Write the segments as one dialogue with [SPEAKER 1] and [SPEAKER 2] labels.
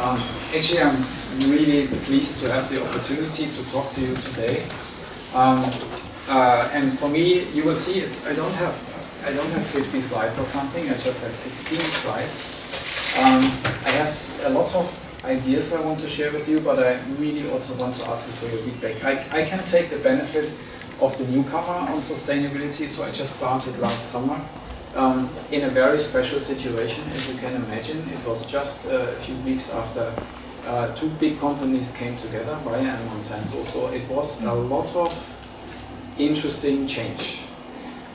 [SPEAKER 1] Actually, I'm really pleased to have the opportunity to talk to you today. And for me, you will see I don't have 50 slides or something. I just have 15 slides. I have a lot of ideas I want to share with you, but I really also want to ask you for your feedback. I can take the benefit of the newcomer on sustainability, so I just started last summer in a very special situation, as you can imagine. It was just a few weeks after two big companies came together, Bayer and Monsanto, so it was a lot of interesting change.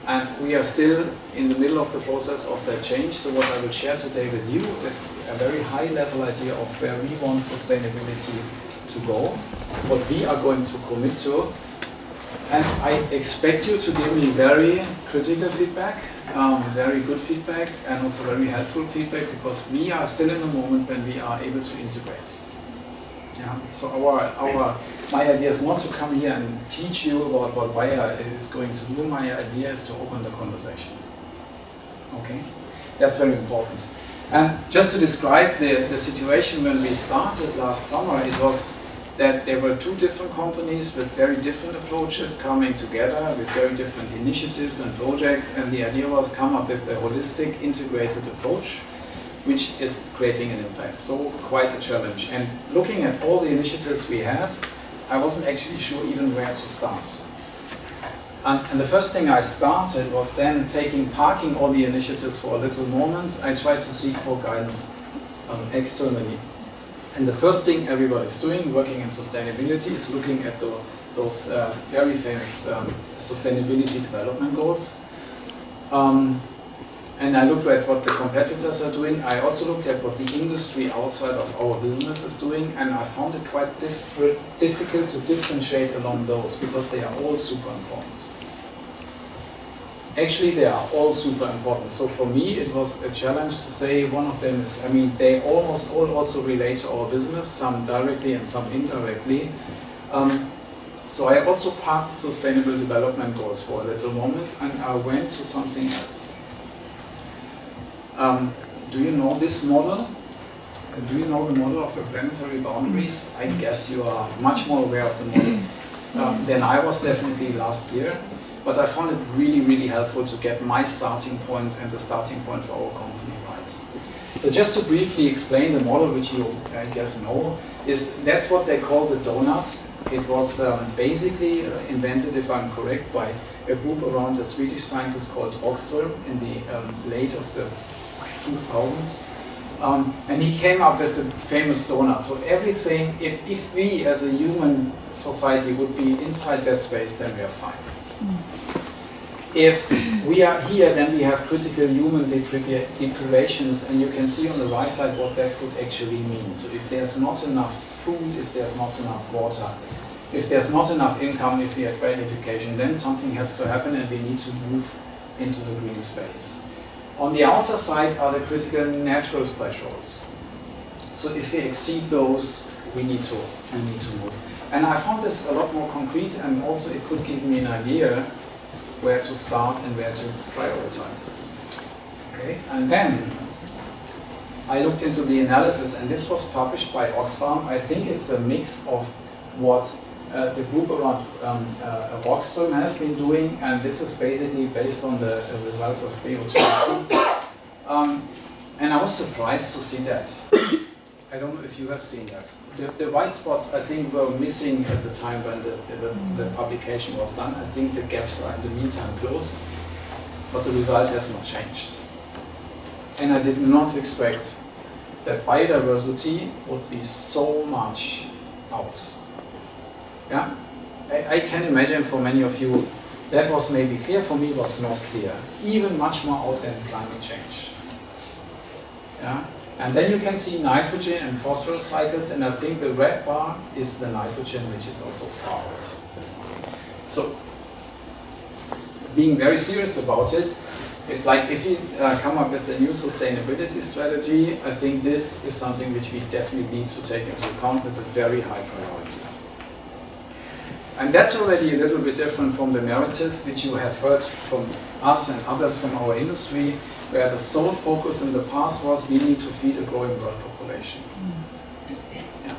[SPEAKER 1] And we are still in the middle of the process of that change, so what I will share today with you is a very high-level idea of where we want sustainability to go, what we are going to commit to, and I expect you to give me very critical feedback, very good feedback, and also very helpful feedback, because we are still in the moment when we are able to integrate. Yeah. So my idea is not to come here and teach you about what Bayer is going to do. My idea is to open the conversation. Okay, that's very important. And just to describe the situation when we started last summer, it was that there were two different companies with very different approaches coming together with very different initiatives and projects, and the idea was come up with a holistic, integrated approach which is creating an impact. So quite a challenge. And looking at all the initiatives we had, I wasn't actually sure even where to start. And the first thing I started was then parking all the initiatives for a little moment. I tried to seek for guidance externally. And the first thing everybody's doing, working in sustainability, is looking at those very famous sustainability development goals. And I looked at what the competitors are doing. I also looked at what the industry outside of our business is doing, and I found it quite difficult to differentiate along those, because they are all super important. Actually, they are all super important. So for me, it was a challenge to say one of them is, they almost all also relate to our business, some directly and some indirectly. So I also parked the Sustainable Development Goals for a little moment, and I went to something else. Do you know this model? Do you know the model of the planetary boundaries? I guess you are much more aware of the model than I was definitely last year. But I found it really, really helpful to get my starting point and the starting point for our company right. So just to briefly explain the model, which you, I guess, know, that's what they call the donut. It was basically invented, if I'm correct, by a group around a Swedish scientist called Rockström in the late of the 2000s. And he came up with the famous donut. So everything, if we as a human society would be inside that space, then we are fine. If we are here, then we have critical human deprivations, and you can see on the right side what that could actually mean. So if there's not enough food, if there's not enough water, if there's not enough income, if we have bad education, then something has to happen and we need to move into the green space. On the outer side are the critical natural thresholds. So if we exceed those, we need to move. And I found this a lot more concrete, and also it could give me an idea where to start and where to prioritize. Okay, and then I looked into the analysis, and this was published by Oxfam. I think it's a mix of what the group around Rockström has been doing, and this is basically based on the results of Biodiversity. And I was surprised to see that. I don't know if you have seen that. The white spots, I think, were missing at the time when the publication was done. I think the gaps are in the meantime closed, but the result has not changed. And I did not expect that biodiversity would be so much out. Yeah, I can imagine for many of you that was maybe clear. For me, was not clear. Even much more out than climate change. Yeah. And then you can see nitrogen and phosphorus cycles, and I think the red bar is the nitrogen, which is also far out. So, being very serious about it, it's like if you come up with a new sustainability strategy, I think this is something which we definitely need to take into account with a very high priority. And that's already a little bit different from the narrative which you have heard from us and others from our industry, where the sole focus in the past was we need to feed a growing world population. Yeah.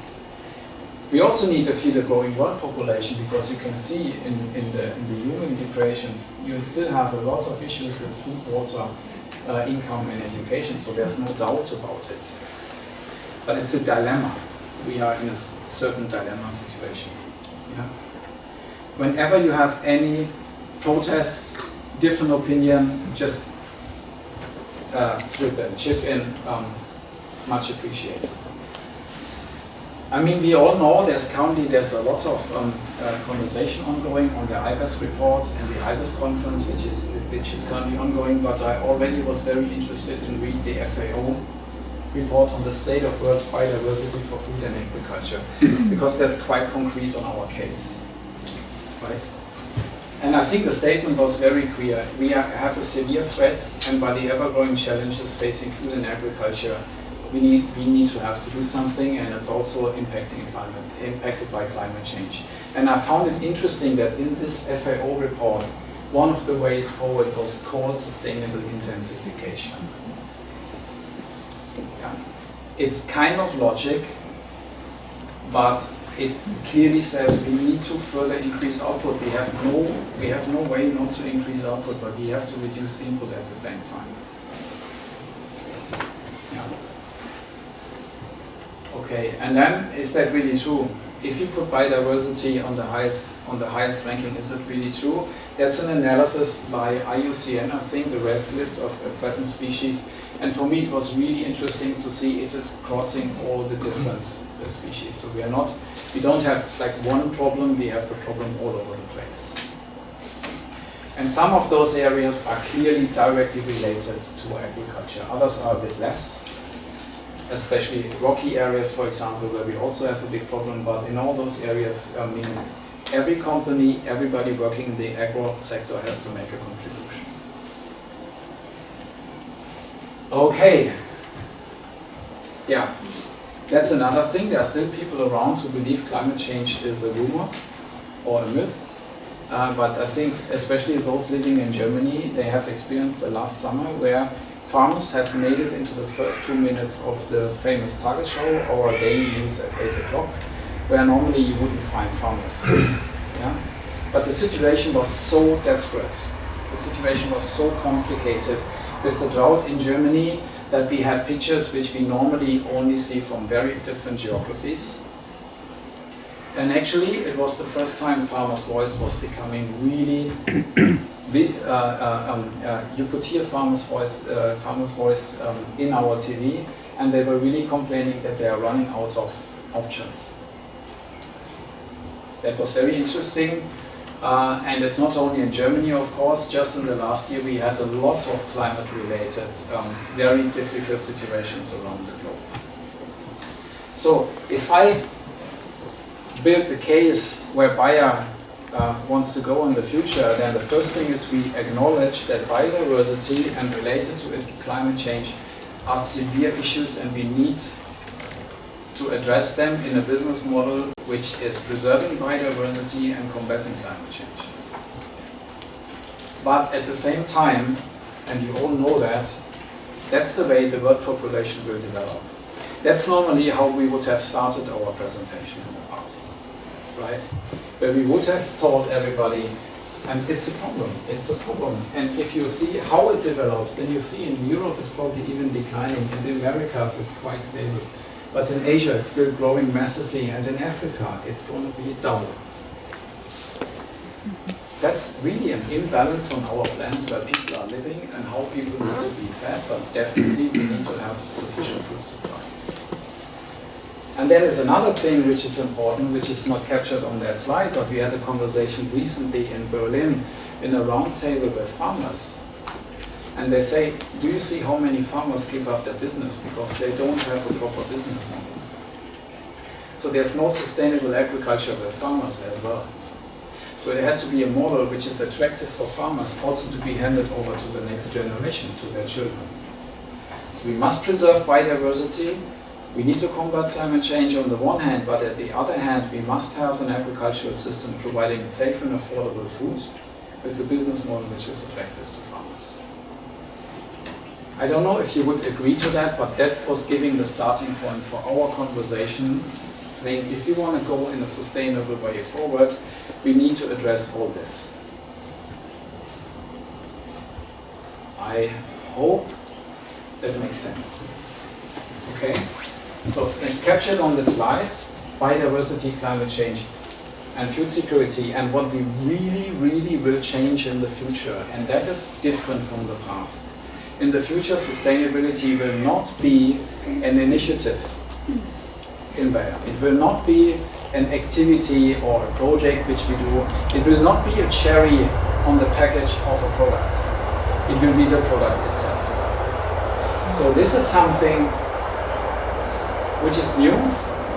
[SPEAKER 1] We also need to feed a growing world population, because you can see in the human deprivations, you still have a lot of issues with food, water, income and education, so there's no doubt about it. But it's a dilemma. We are in a certain dilemma situation. Yeah? Whenever you have any protest, different opinion, just flip and chip in, much appreciated. I mean, we all know there's a lot of conversation ongoing on the IBES report and the IBES conference, which is currently ongoing, but I already was very interested in read the FAO report on the state of world's biodiversity for food and agriculture, because that's quite concrete on our case, right? And I think the statement was very clear. We have a severe threat, and by the ever-growing challenges facing food and agriculture, we need to have to do something, and it's also impacted by climate change. And I found it interesting that in this FAO report, one of the ways forward was called sustainable intensification. Yeah. It's kind of logic, but it clearly says we need to further increase output. We have no way not to increase output, but we have to reduce input at the same time. Yeah. Okay, and then is that really true? If you put biodiversity on the highest ranking, is it really true? That's an analysis by IUCN, I think, the list of threatened species. And for me, it was really interesting to see it is crossing all the different species. So we don't have like one problem, we have the problem all over the place. And some of those areas are clearly directly related to agriculture. Others are a bit less, especially rocky areas, for example, where we also have a big problem. But in all those areas, I mean, every company, everybody working in the agro sector has to make a contribution. Okay. Yeah. That's another thing. There are still people around who believe climate change is a rumor or a myth. But I think especially those living in Germany, they have experienced the last summer where farmers have made it into the first 2 minutes of the famous Tagesschau or daily news at 8 o'clock, where normally you wouldn't find farmers. Yeah? But the situation was so desperate, the situation was so complicated with the drought in Germany, that we had pictures which we normally only see from very different geographies. And actually, it was the first time farmers' voice was becoming really. You could hear farmers' voice in our TV, and they were really complaining that they are running out of options. That was very interesting. And it's not only in Germany, of course. Just in the last year, we had a lot of climate-related, very difficult situations around the globe. So, if I build the case where Bayer wants to go in the future, then the first thing is we acknowledge that biodiversity and related to it climate change are severe issues, and we need to address them in a business model which is preserving biodiversity and combating climate change. But at the same time, and you all know that, that's the way the world population will develop. That's normally how we would have started our presentation in the past, right? Where we would have told everybody, and it's a problem, And if you see how it develops, then you see in Europe it's probably even declining, in the Americas it's quite stable. But in Asia, it's still growing massively, and in Africa, it's going to be double. That's really an imbalance on our planet where people are living and how people need to be fed, but definitely we need to have sufficient food supply. And there is another thing which is important, which is not captured on that slide, but we had a conversation recently in Berlin in a roundtable with farmers. And they say, do you see how many farmers give up their business because they don't have a proper business model? So there's no sustainable agriculture with farmers as well. So it has to be a model which is attractive for farmers also to be handed over to the next generation, to their children. So we must preserve biodiversity. We need to combat climate change on the one hand, but at the other hand, we must have an agricultural system providing safe and affordable food with a business model which is attractive to farmers. I don't know if you would agree to that, but that was giving the starting point for our conversation, saying if we want to go in a sustainable way forward, we need to address all this. I hope that makes sense to you. Okay? So it's captured on the slide: biodiversity, climate change, and food security, and what we really, really will change in the future. And that is different from the past. In the future, sustainability will not be an initiative in Bayer. It will not be an activity or a project which we do. It will not be a cherry on the package of a product. It will be the product itself. So this is something which is new,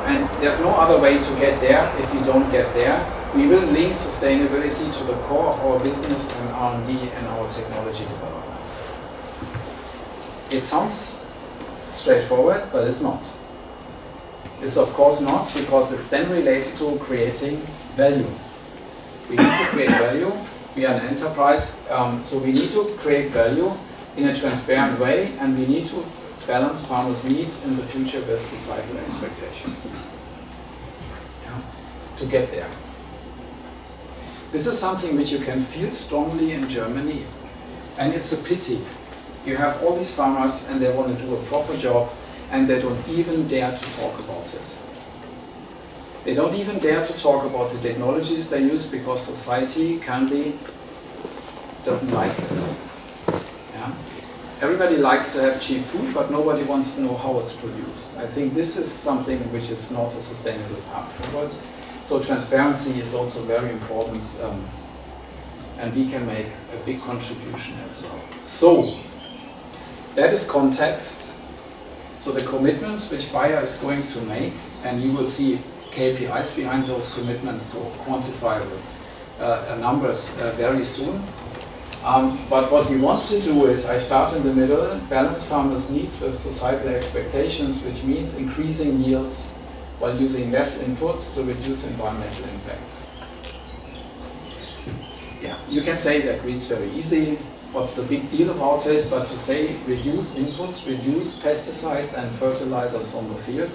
[SPEAKER 1] and there's no other way to get there if we don't get there. We will link sustainability to the core of our business and R&D and our technology development. It sounds straightforward, but it's not. It's of course not, because it's then related to creating value. We need to create value. We are an enterprise, so we need to create value in a transparent way, and we need to balance farmers' needs in the future with societal expectations. Yeah. To get there. This is something which you can feel strongly in Germany, and it's a pity. You have all these farmers and they want to do a proper job, and they don't even dare to talk about it. They don't even dare to talk about the technologies they use, because society currently doesn't like it. Yeah? Everybody likes to have cheap food, but nobody wants to know how it's produced. I think this is something which is not a sustainable path forward. So transparency is also very important, and we can make a big contribution as well. So, that is context. So the commitments which Bayer is going to make, and you will see KPIs behind those commitments, so quantifiable numbers very soon. But what we want to do is, I start in the middle, balance farmers' needs with societal expectations, which means increasing yields while using less inputs to reduce environmental impact. Yeah, you can say that reads very easy. What's the big deal about it? But to say reduce inputs, reduce pesticides and fertilizers on the field,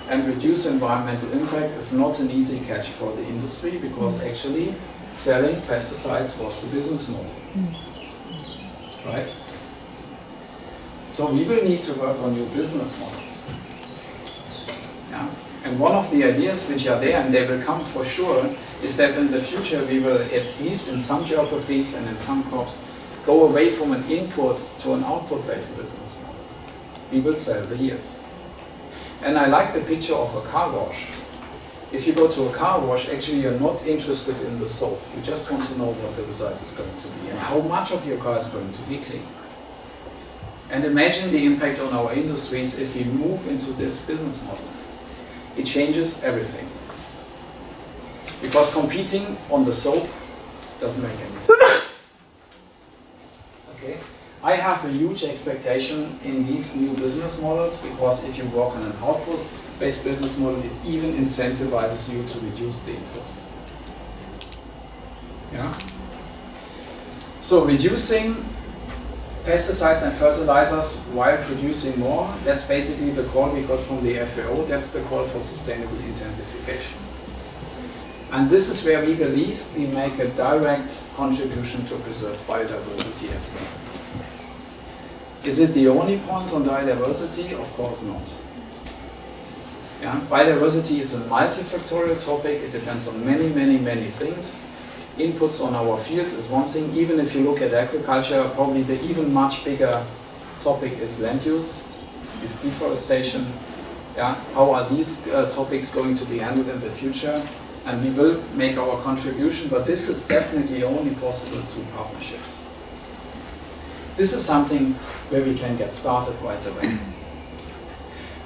[SPEAKER 1] and reduce environmental impact is not an easy catch for the industry, because actually selling pesticides was the business model. Right? So we will need to work on new business models. Yeah? And one of the ideas which are there, and they will come for sure, is that in the future we will, at least in some geographies and in some crops, go away from an input to an output-based business model. We will sell the yields. And I like the picture of a car wash. If you go to a car wash, actually you're not interested in the soap. You just want to know what the result is going to be and how much of your car is going to be clean. And imagine the impact on our industries if we move into this business model. It changes everything. Because competing on the soap doesn't make any sense. Okay? I have a huge expectation in these new business models, because if you work on an output-based business model, it even incentivizes you to reduce the input. Yeah? So reducing pesticides and fertilizers while producing more, that's basically the call we got from the FAO. That's the call for sustainable intensification. And this is where we believe we make a direct contribution to preserve biodiversity as well. Is it the only point on biodiversity? Of course not. Yeah? Biodiversity is a multifactorial topic. It depends on many, many, many things. Inputs on our fields is one thing. Even if you look at agriculture, probably the even much bigger topic is land use, is deforestation. Yeah? How are these topics going to be handled in the future? And we will make our contribution, but this is definitely only possible through partnerships. This is something where we can get started right away.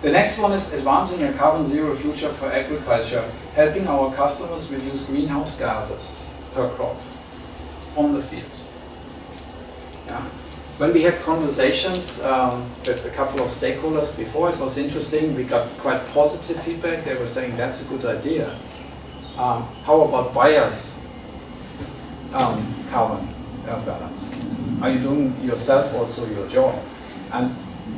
[SPEAKER 1] The next one is advancing a carbon zero future for agriculture, helping our customers reduce greenhouse gases per crop on the field. Yeah. When we had conversations with a couple of stakeholders before, it was interesting. We got quite positive feedback. They were saying that's a good idea. How about Bayer's carbon balance? Are you doing yourself also your job? And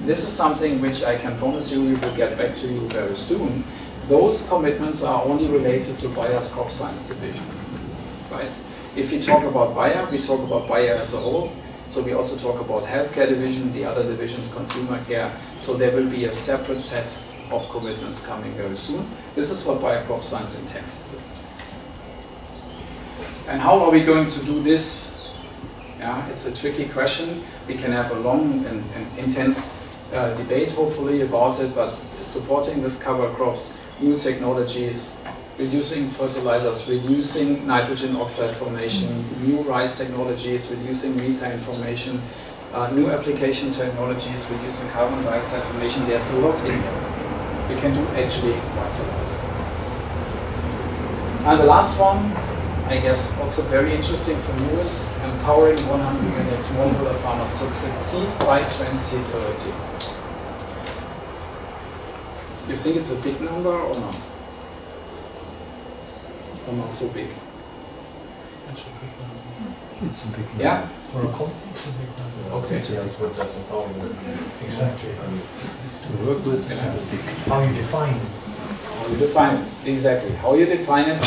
[SPEAKER 1] this is something which I can promise you we will get back to you very soon. Those commitments are only related to Bayer's crop science division, right? If we talk about Bayer, we talk about Bayer as a whole. So we also talk about healthcare division, the other divisions, consumer care. So there will be a separate set of commitments coming very soon. This is what Bayer Crop Science intends to do. And how are we going to do this? Yeah, it's a tricky question. We can have a long and intense debate, hopefully, about it, but supporting with cover crops, new technologies, reducing fertilizers, reducing nitrogen oxide formation, new rice technologies, reducing methane formation, new application technologies, reducing carbon dioxide formation. There's a lot in here. We can do actually quite a lot. And the last one, I guess also very interesting for you, is empowering 100 million smallholder farmers to succeed by 2030. You think it's a big number or not? Or not so big?
[SPEAKER 2] It's a big number. It's a big number.
[SPEAKER 1] Yeah?
[SPEAKER 2] For a company, it's a big number.
[SPEAKER 1] Okay.
[SPEAKER 3] It's what does empowerment.
[SPEAKER 2] Exactly.
[SPEAKER 3] To work with is a big.
[SPEAKER 2] How you define it.
[SPEAKER 1] How you define it, exactly. How you define it.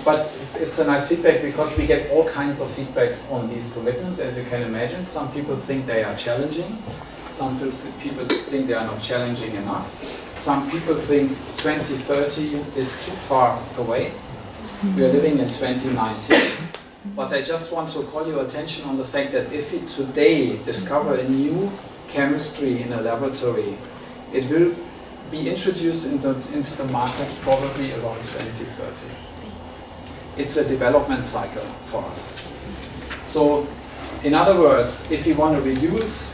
[SPEAKER 1] But it's a nice feedback because we get all kinds of feedbacks on these commitments, as you can imagine. Some people think they are challenging. Some people think they are not challenging enough. Some people think 2030 is too far away. We are living in 2019. But I just want to call your attention on the fact that if we today discover a new chemistry in a laboratory, it will be introduced into the market probably around 2030. It's a development cycle for us. So, in other words, if we want to reduce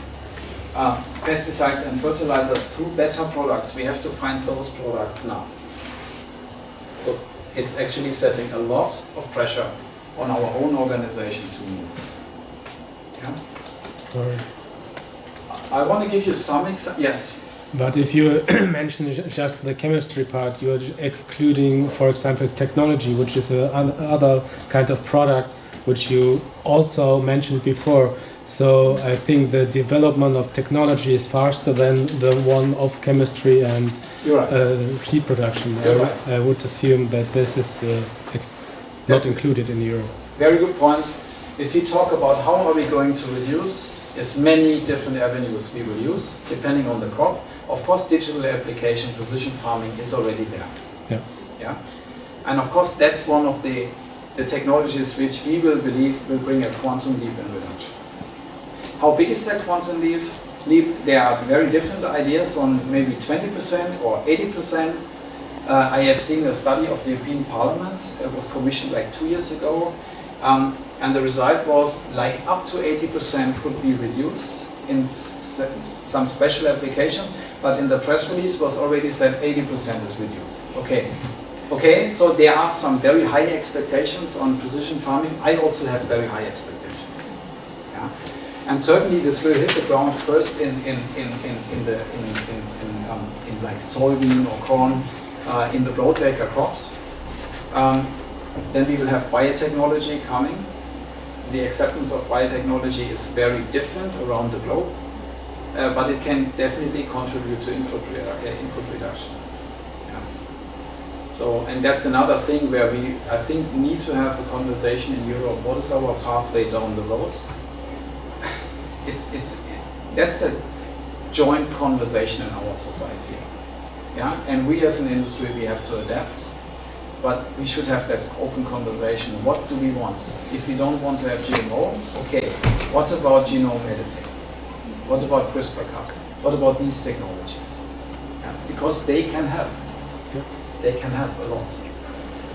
[SPEAKER 1] pesticides and fertilizers through better products, we have to find those products now. So, it's actually setting a lot of pressure on our own organization to move. Yeah?
[SPEAKER 4] Sorry.
[SPEAKER 1] I want to give you some examples. Yes?
[SPEAKER 4] But if you mention just the chemistry part, you're excluding, for example, technology, which is another kind of product which you also mentioned before. So I think the development of technology is faster than the one of chemistry and seed production. I would assume that this is not included in Europe.
[SPEAKER 1] Very good point. If we talk about how are we going to reduce, there's many different avenues we will use, depending on the crop. Of course, digital application, precision farming is already there.
[SPEAKER 4] Yeah.
[SPEAKER 1] Yeah. And of course, that's one of the technologies which we will believe will bring a quantum leap in reduction. How big is that quantum leap? There are very different ideas on maybe 20% or 80%. I have seen a study of the European Parliament. It was commissioned like 2 years ago. And the result was like up to 80% could be reduced in some special applications, but in the press release was already said 80% is reduced. Okay, so there are some very high expectations on precision farming. I also have very high expectations. Yeah? And certainly this will hit the ground first in like soybean or corn, in the broadacre crops. Then we will have biotechnology coming. The acceptance of biotechnology is very different around the globe, but it can definitely contribute to input reduction. Yeah. So, and that's another thing where we, I think, need to have a conversation in Europe. What is our pathway down the road? That's a joint conversation in our society. Yeah, and we as an industry, we have to adapt. But we should have that open conversation. What do we want? If we don't want to have GMO, okay, what about genome editing? What about CRISPR-Cas? What about these technologies? Yeah, because they can help. They can help a lot.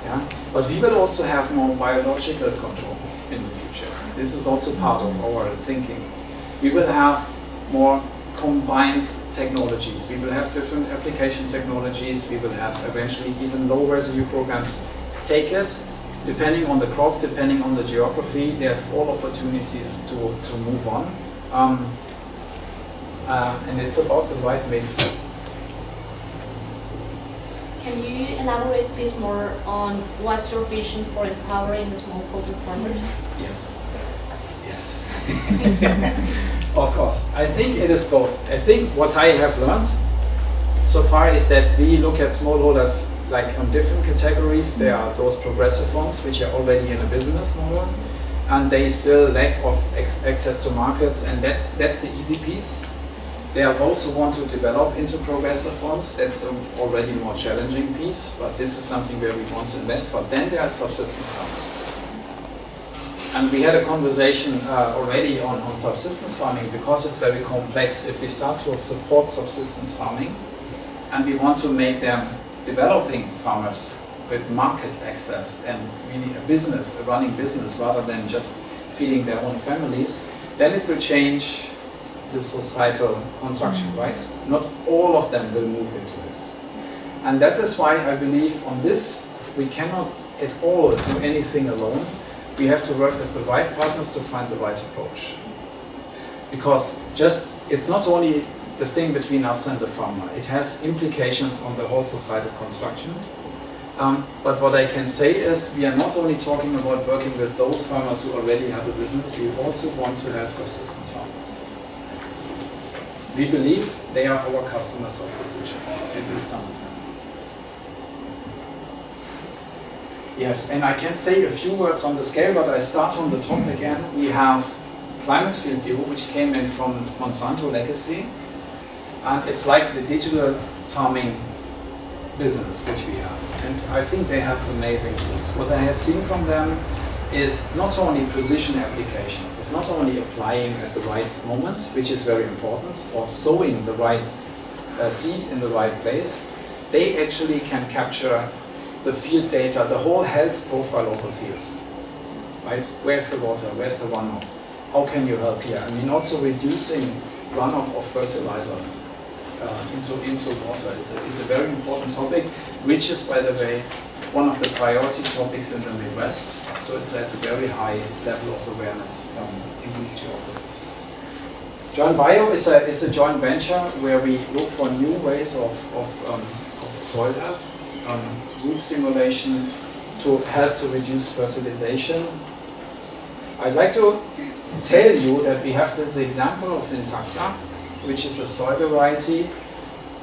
[SPEAKER 1] Yeah? But we will also have more biological control in the future. This is also part of our thinking. We will have more combined technologies. We will have different application technologies. We will have eventually even low residue programs. Take it, depending on the crop, depending on the geography, there's all opportunities to move on. And it's about the right mix.
[SPEAKER 5] Can you elaborate please more on what's your vision for empowering the smallholder farmers?
[SPEAKER 1] Yes. Of course. I think it is both. I think what I have learned so far is that we look at smallholders like on different categories. There are those progressive ones which are already in a business model and they still lack of access to markets, and that's the easy piece. There are those who want to develop into progressive funds. That's an already more challenging piece, but this is something where we want to invest. But then there are subsistence farmers. And we had a conversation already on subsistence farming because it's very complex. If we start to support subsistence farming and we want to make them developing farmers with market access and really a business, a running business, rather than just feeding their own families, then it will change the societal construction, right? Not all of them will move into this. And that is why I believe on this, we cannot at all do anything alone. We have to work with the right partners to find the right approach. Because it's not only the thing between us and the farmer, it has implications on the whole societal construction. But what I can say is we are not only talking about working with those farmers who already have a business, we also want to help subsistence farmers. We believe they are our customers of the future, at least some of them. Yes, and I can say a few words on the scale, but I start on the top again. We have Climate Field View, which came in from Monsanto Legacy, and it's like the digital farming business which we have. And I think they have amazing tools. What I have seen from them is not only precision application, it's not only applying at the right moment, which is very important, or sowing the right seed in the right place. They actually can capture the field data, the whole health profile of a field. Right? Where's the water? Where's the runoff? How can you help here? I mean, also reducing runoff of fertilizers into water is a very important topic, which is, by the way, one of the priority topics in the Midwest. So it's at a very high level of awareness in these geographies. Joint Bio is a joint venture where we look for new ways of soil health, root stimulation to help to reduce fertilization. I'd like to tell you that we have this example of Intacta, which is a soil variety.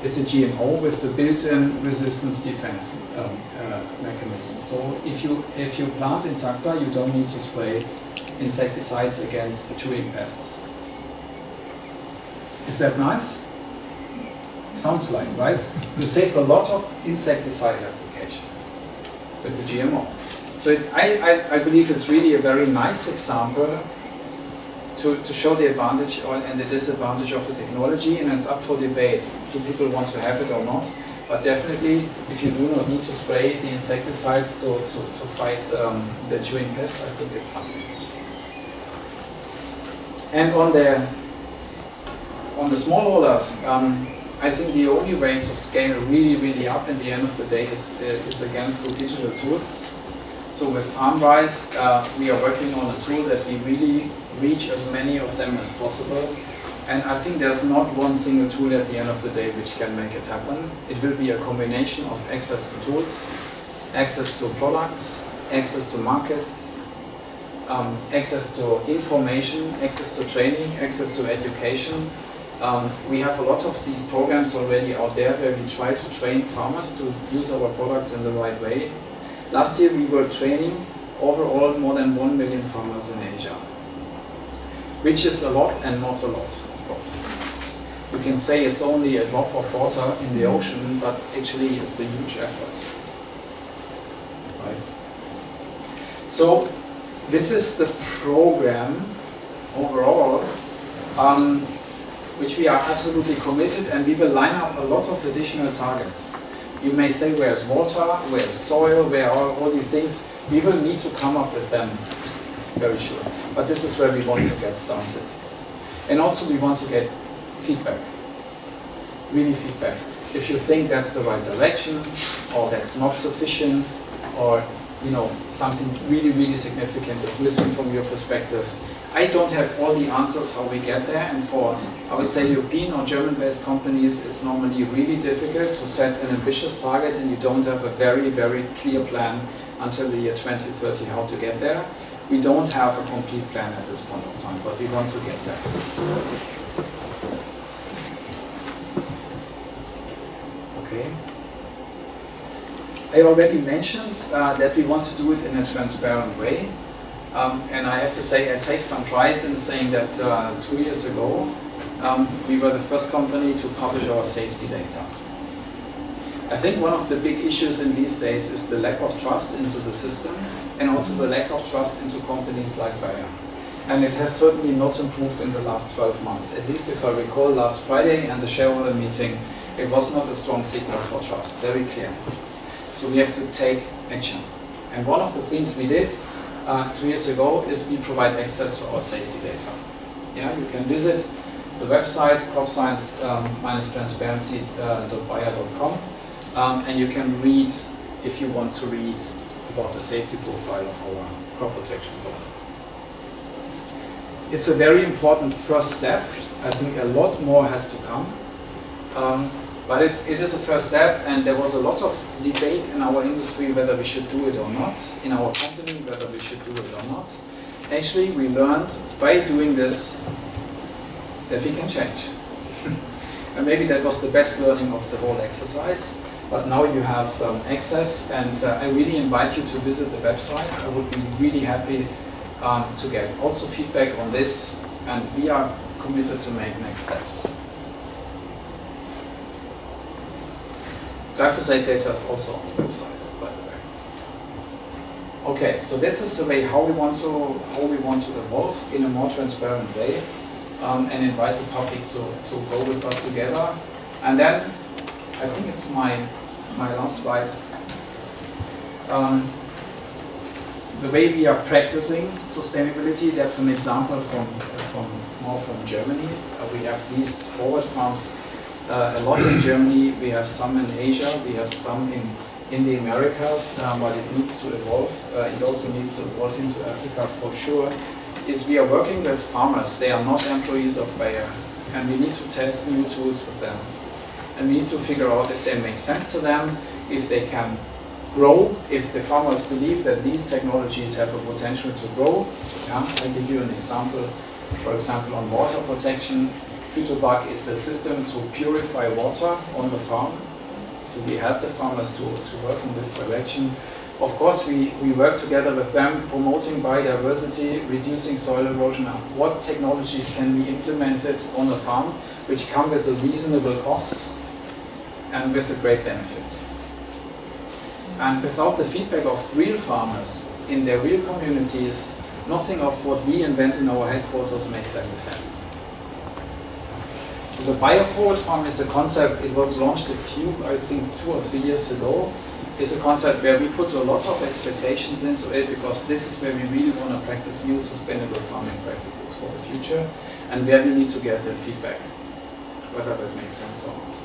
[SPEAKER 1] It's a GMO with the built-in resistance defense mechanism. So if you plant Intacta, you don't need to spray insecticides against the chewing pests. Is that nice? Sounds like, right? You save a lot of insecticide application with the GMO. So I believe it's really a very nice example to show the advantage and the disadvantage of the technology, and it's up for debate. Do people want to have it or not? But definitely, if you do not need to spray the insecticides to fight the chewing pest, I think it's something. And on the smallholders, I think the only way to scale really up in the end of the day is again through digital tools. So with FarmWise, we are working on a tool that we really reach as many of them as possible. And I think there's not one single tool at the end of the day which can make it happen. It will be a combination of access to tools, access to products, access to markets, access to information, access to training, access to education. We have a lot of these programs already out there where we try to train farmers to use our products in the right way. Last year we were training overall more than 1 million farmers in Asia, which is a lot and not a lot, of course. You can say it's only a drop of water in the ocean, but actually it's a huge effort. Right? So this is the program overall, which we are absolutely committed, and we will line up a lot of additional targets. You may say, where's water, where's soil, where are all these things? We will need to come up with them, very sure. But this is where we want to get started. And also we want to get feedback, really feedback. If you think that's the right direction, or that's not sufficient, or something really significant is missing from your perspective. I don't have all the answers how we get there, and for, I would say, European or German-based companies, it's normally really difficult to set an ambitious target and you don't have a very clear plan until the year 2030 how to get there. We don't have a complete plan at this point of time, but we want to get there. Okay. I already mentioned that we want to do it in a transparent way. And I have to say, I take some pride in saying that 2 years ago, we were the first company to publish our safety data. I think one of the big issues in these days is the lack of trust into the system and also the lack of trust into companies like Bayer. And it has certainly not improved in the last 12 months. At least if I recall last Friday and the shareholder meeting, it was not a strong signal for trust, very clear. So we have to take action. And one of the things we did 2 years ago is we provide access to our safety data. Yeah, you can visit the website cropscience-transparency.bayer.com and you can read, if you want to read, about the safety profile of our crop protection products. It's a very important first step. I think a lot more has to come. But it is a first step, and there was a lot of debate in our industry whether we should do it or not, in our company whether we should do it or not. Actually, we learned by doing this that we can change. And maybe that was the best learning of the whole exercise. But now you have access, and I really invite you to visit the website. I would be really happy to get also feedback on this, and we are committed to make next steps. Glyphosate data is also on the website, by the way. Okay, so this is the way how we want to evolve in a more transparent way, and invite the public to go with us together. And then I think it's my last slide. The way we are practicing sustainability, that's an example from Germany. We have these forward farms a lot in Germany, we have some in Asia, we have some in the Americas, but it needs to evolve. It also needs to evolve into Africa for sure. Is we are working with farmers, they are not employees of Bayer, and we need to test new tools with them. And we need to figure out if they make sense to them, if they can grow, if the farmers believe that these technologies have a potential to grow. Yeah, I'll give you an example. For example, on water protection, Phytobug is a system to purify water on the farm. So we help the farmers to work in this direction. Of course, we work together with them, promoting biodiversity, reducing soil erosion. What technologies can be implemented on the farm which come with a reasonable cost and with a great benefit. And without the feedback of real farmers in their real communities, nothing of what we invent in our headquarters makes any sense. So the Bio-Forward Farm is a concept, it was launched I think 2 or 3 years ago. It's a concept where we put a lot of expectations into it because this is where we really want to practice new sustainable farming practices for the future and where we need to get the feedback, whether that makes sense or not.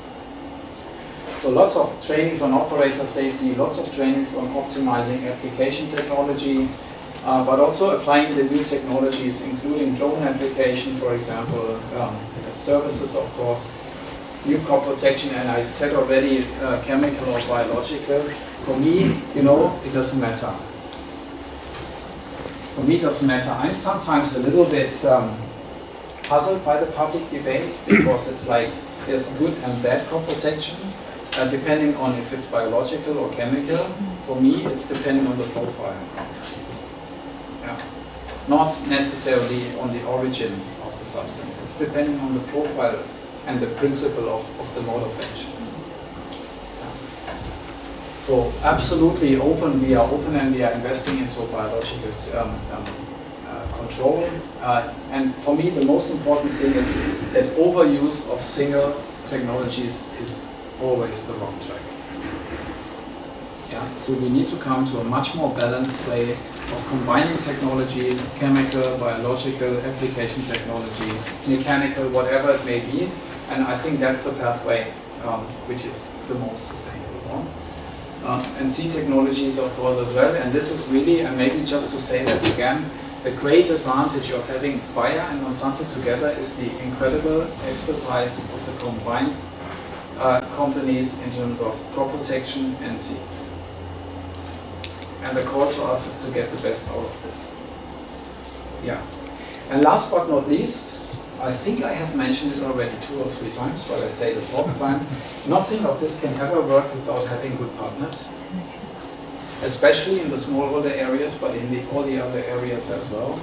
[SPEAKER 1] So lots of trainings on operator safety, lots of trainings on optimizing application technology, but also applying the new technologies, including drone application, for example, services, of course, new crop protection, and I said already, chemical or biological. For me, it doesn't matter. For me, it doesn't matter. I'm sometimes a little bit puzzled by the public debate because it's like there's good and bad crop protection, depending on if it's biological or chemical. For me, it's depending on the profile. Yeah. Not necessarily on the origin of the substance. It's depending on the profile and the principle of the mode of action. Yeah. So absolutely open, we are open and we are investing into biological control. And for me, the most important thing is that overuse of single technologies is always the wrong track. Yeah, so we need to come to a much more balanced way of combining technologies, chemical, biological, application technology, mechanical, whatever it may be. And I think that's the pathway which is the most sustainable one. And seed technologies, of course, as well. And this is really, and maybe just to say that again, the great advantage of having Bayer and Monsanto together is the incredible expertise of the combined companies in terms of crop protection and seeds. And the call to us is to get the best out of this. Yeah. And last but not least, I think I have mentioned it already 2 or 3 times, but I say the 4th time, nothing of this can ever work without having good partners, especially in the smallholder areas, but in all the other areas as well.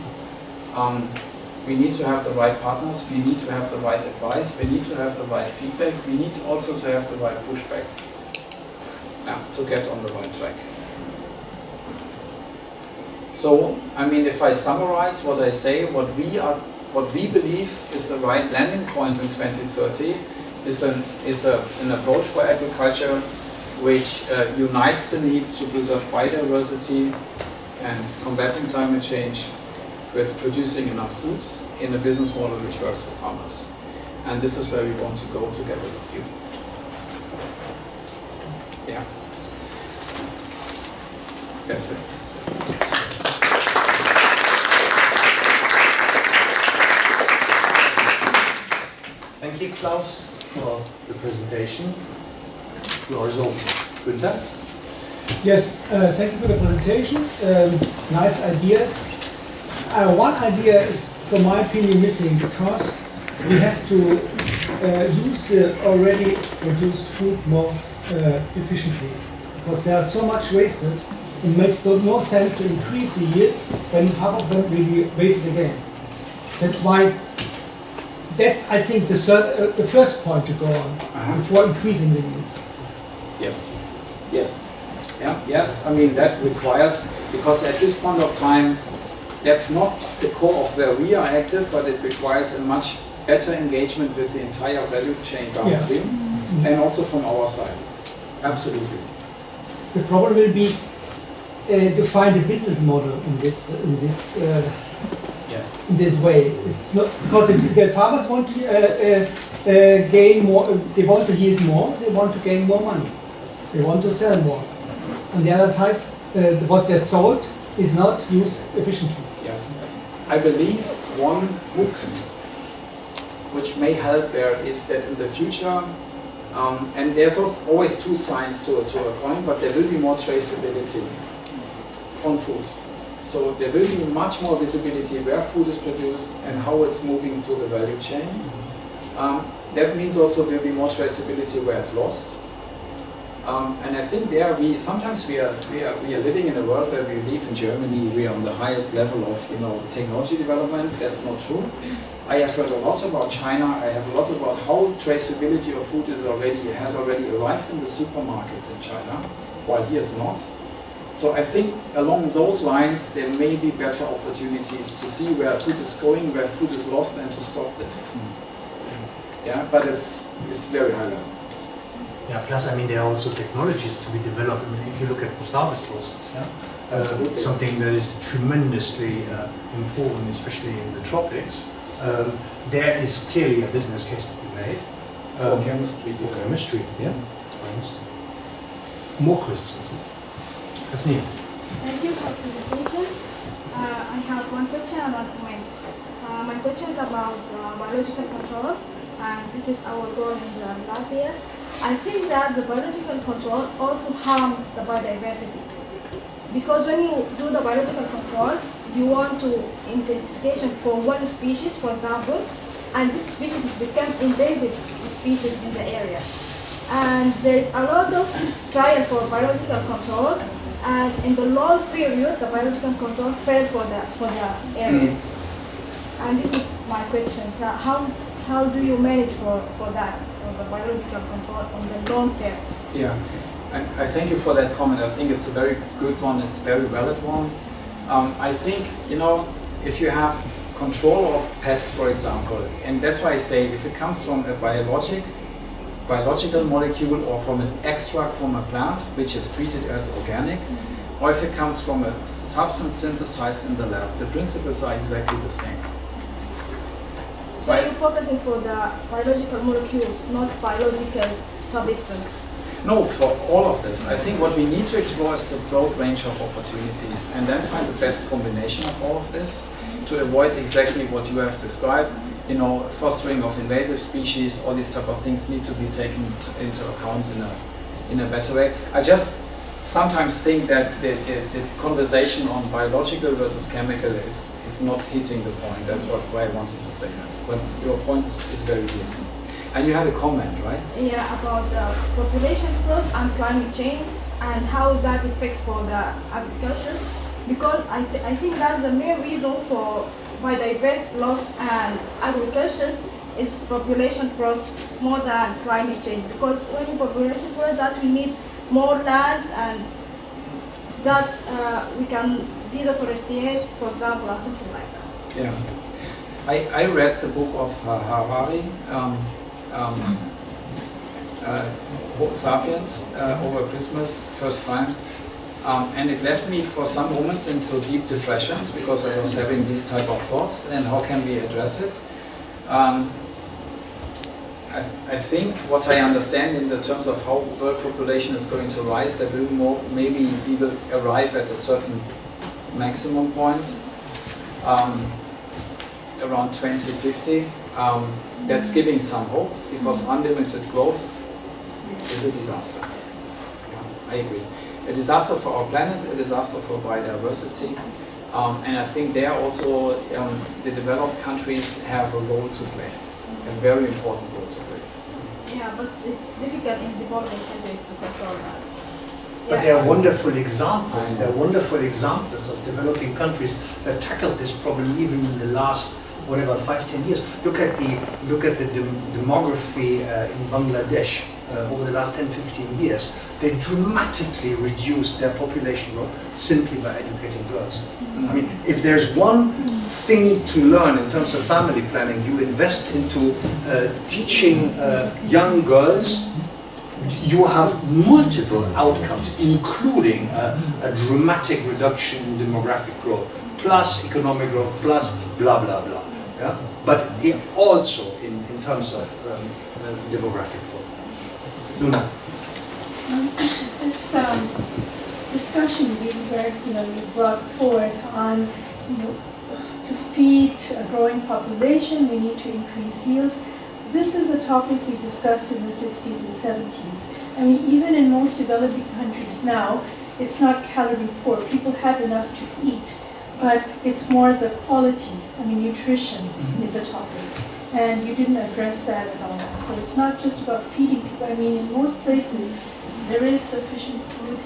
[SPEAKER 1] We need to have the right partners, we need to have the right advice, we need to have the right feedback, we need also to have the right pushback to get on the right track. So, I mean, if I summarize what I say, what we believe is the right landing point in 2030 is an approach for agriculture which unites the need to preserve biodiversity and combating climate change with producing enough food in a business model which works for farmers. And this is where we want to go together with you. Yeah. That's it.
[SPEAKER 2] Thank you, Klaus, for the presentation. The floor is open. Günther?
[SPEAKER 6] Yes, thank you for the presentation. Nice ideas. One idea is, from my opinion, missing because we have to use the already produced food more efficiently. Because there are so much wasted, it makes no sense to increase the yields when half of them will be wasted again. That's why. That's, I think, the first point to go on before increasing the yields.
[SPEAKER 1] Yes. Yes. Yeah. Yes. I mean, that requires, because at this point of time, that's not the core of where we are active, but it requires a much better engagement with the entire value chain downstream, and also from our side. Absolutely.
[SPEAKER 6] The problem will be to find a business model in this
[SPEAKER 1] Yes.
[SPEAKER 6] in this way. It's not because the farmers want to gain more. They want to yield more. They want to gain more money. They want to sell more. On the other side, what they sold is not used efficiently.
[SPEAKER 1] Yes. I believe one hook which may help there is that in the future, and there's always 2 sides to a coin, but there will be more traceability on food. So there will be much more visibility where food is produced and how it's moving through the value chain. That means also there will be more traceability where it's lost. And I think there sometimes we are living in a world where we live in Germany, we are on the highest level of technology development. That's not true. I have heard a lot about China. I have a lot about how traceability of food has already arrived in the supermarkets in China, while here is not. So I think along those lines there may be better opportunities to see where food is going, where food is lost, and to stop this. Yeah, but it's very high level.
[SPEAKER 2] Yeah, plus I mean there are also technologies to be developed. I mean, if you look at post-harvest process, something that is tremendously important, especially in the tropics, there is clearly a business case to be made.
[SPEAKER 1] For chemistry.
[SPEAKER 2] For chemistry, yeah. More questions?
[SPEAKER 7] Thank you for the presentation. I have one question and one comment. My question is about biological control, and this is our goal in the last year. I think that the biological control also harms the biodiversity. Because when you do the biological control, you want to intensification for one species, for example, and this species has become invasive species in the area. And there is a lot of trial for biological control, and in the long period, the biological control failed for the areas. And this is my question. So how do you manage for that, for the biological control on the long term?
[SPEAKER 1] Yeah, I thank you for that comment. I think it's a very good one. It's a very valid one. I think, if you have control of pests, for example, and that's why I say if it comes from a biological molecule or from an extract from a plant which is treated as organic, or if it comes from a substance synthesized in the lab, the principles are exactly the same.
[SPEAKER 7] So you're focusing for the biological molecules, not biological substance?
[SPEAKER 1] No, for all of this. I think what we need to explore is the broad range of opportunities and then find the best combination of all of this to avoid exactly what you have described. Fostering of invasive species, all these type of things need to be taken into account in a better way. I just sometimes think that the conversation on biological versus chemical is not hitting the point. That's why I wanted to say that. But your point is very good. And you had a comment, right?
[SPEAKER 7] Yeah, about the population growth and climate change and how that affects for the agriculture. Because I think that's the main reason for biodiversity loss and agriculture is population growth more than climate change. Because when you population growth, that we need more land and that we can deforestate, for example, or something like that.
[SPEAKER 1] Yeah, I read the book of Harari, Sapiens, over Christmas, first time. And it left me for some moments into deep depressions because I was having these type of thoughts and how can we address it. I think what I understand in the terms of how world population is going to rise, that maybe we will arrive at a certain maximum point around 2050. That's giving some hope because unlimited growth is a disaster. Yeah, I agree. A disaster for our planet, a disaster for biodiversity, and I think there also the developed countries have a role to play, a very important role to play.
[SPEAKER 7] Yeah, but it's difficult in developing countries to control that.
[SPEAKER 2] But there are wonderful examples. There are wonderful examples of developing countries that tackled this problem even in the last, whatever, 5-10 years. Look at the demography in Bangladesh over the last 10-15 years. They dramatically reduced their population growth simply by educating girls. I mean, if there's one thing to learn in terms of family planning, you invest into teaching young girls, you have multiple outcomes, including a dramatic reduction in demographic growth, plus economic growth, plus blah, blah, blah. Yeah? But also in terms of demographic growth. Luna.
[SPEAKER 8] This discussion we brought forward on, to feed a growing population, we need to increase yields. This is a topic we discussed in the 60s and 70s. I mean, even in most developing countries now, it's not calorie poor. People have enough to eat, but it's more the quality. I mean, nutrition is a topic, and you didn't address that at all. So it's not just about feeding people. I mean, in most places, there is sufficient food.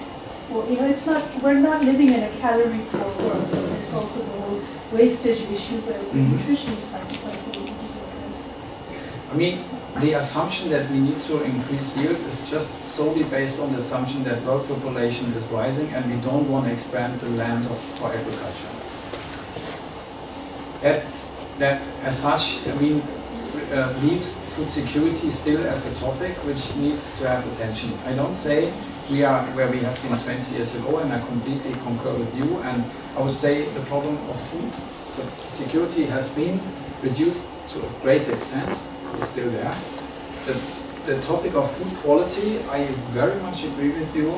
[SPEAKER 8] Well, it's not. We're not living in a calorie poor world. There's also the whole wastage issue, but the nutrition part is something we need to address.
[SPEAKER 1] I mean, the assumption that we need to increase yield is just solely based on the assumption that world population is rising and we don't want to expand the land for agriculture. That as such, I mean, leaves food security still as a topic which needs to have attention. I don't say we are where we have been 20 years ago, and I completely concur with you, and I would say the problem of food security has been reduced to a great extent. It's still there. The topic of food quality, I very much agree with you,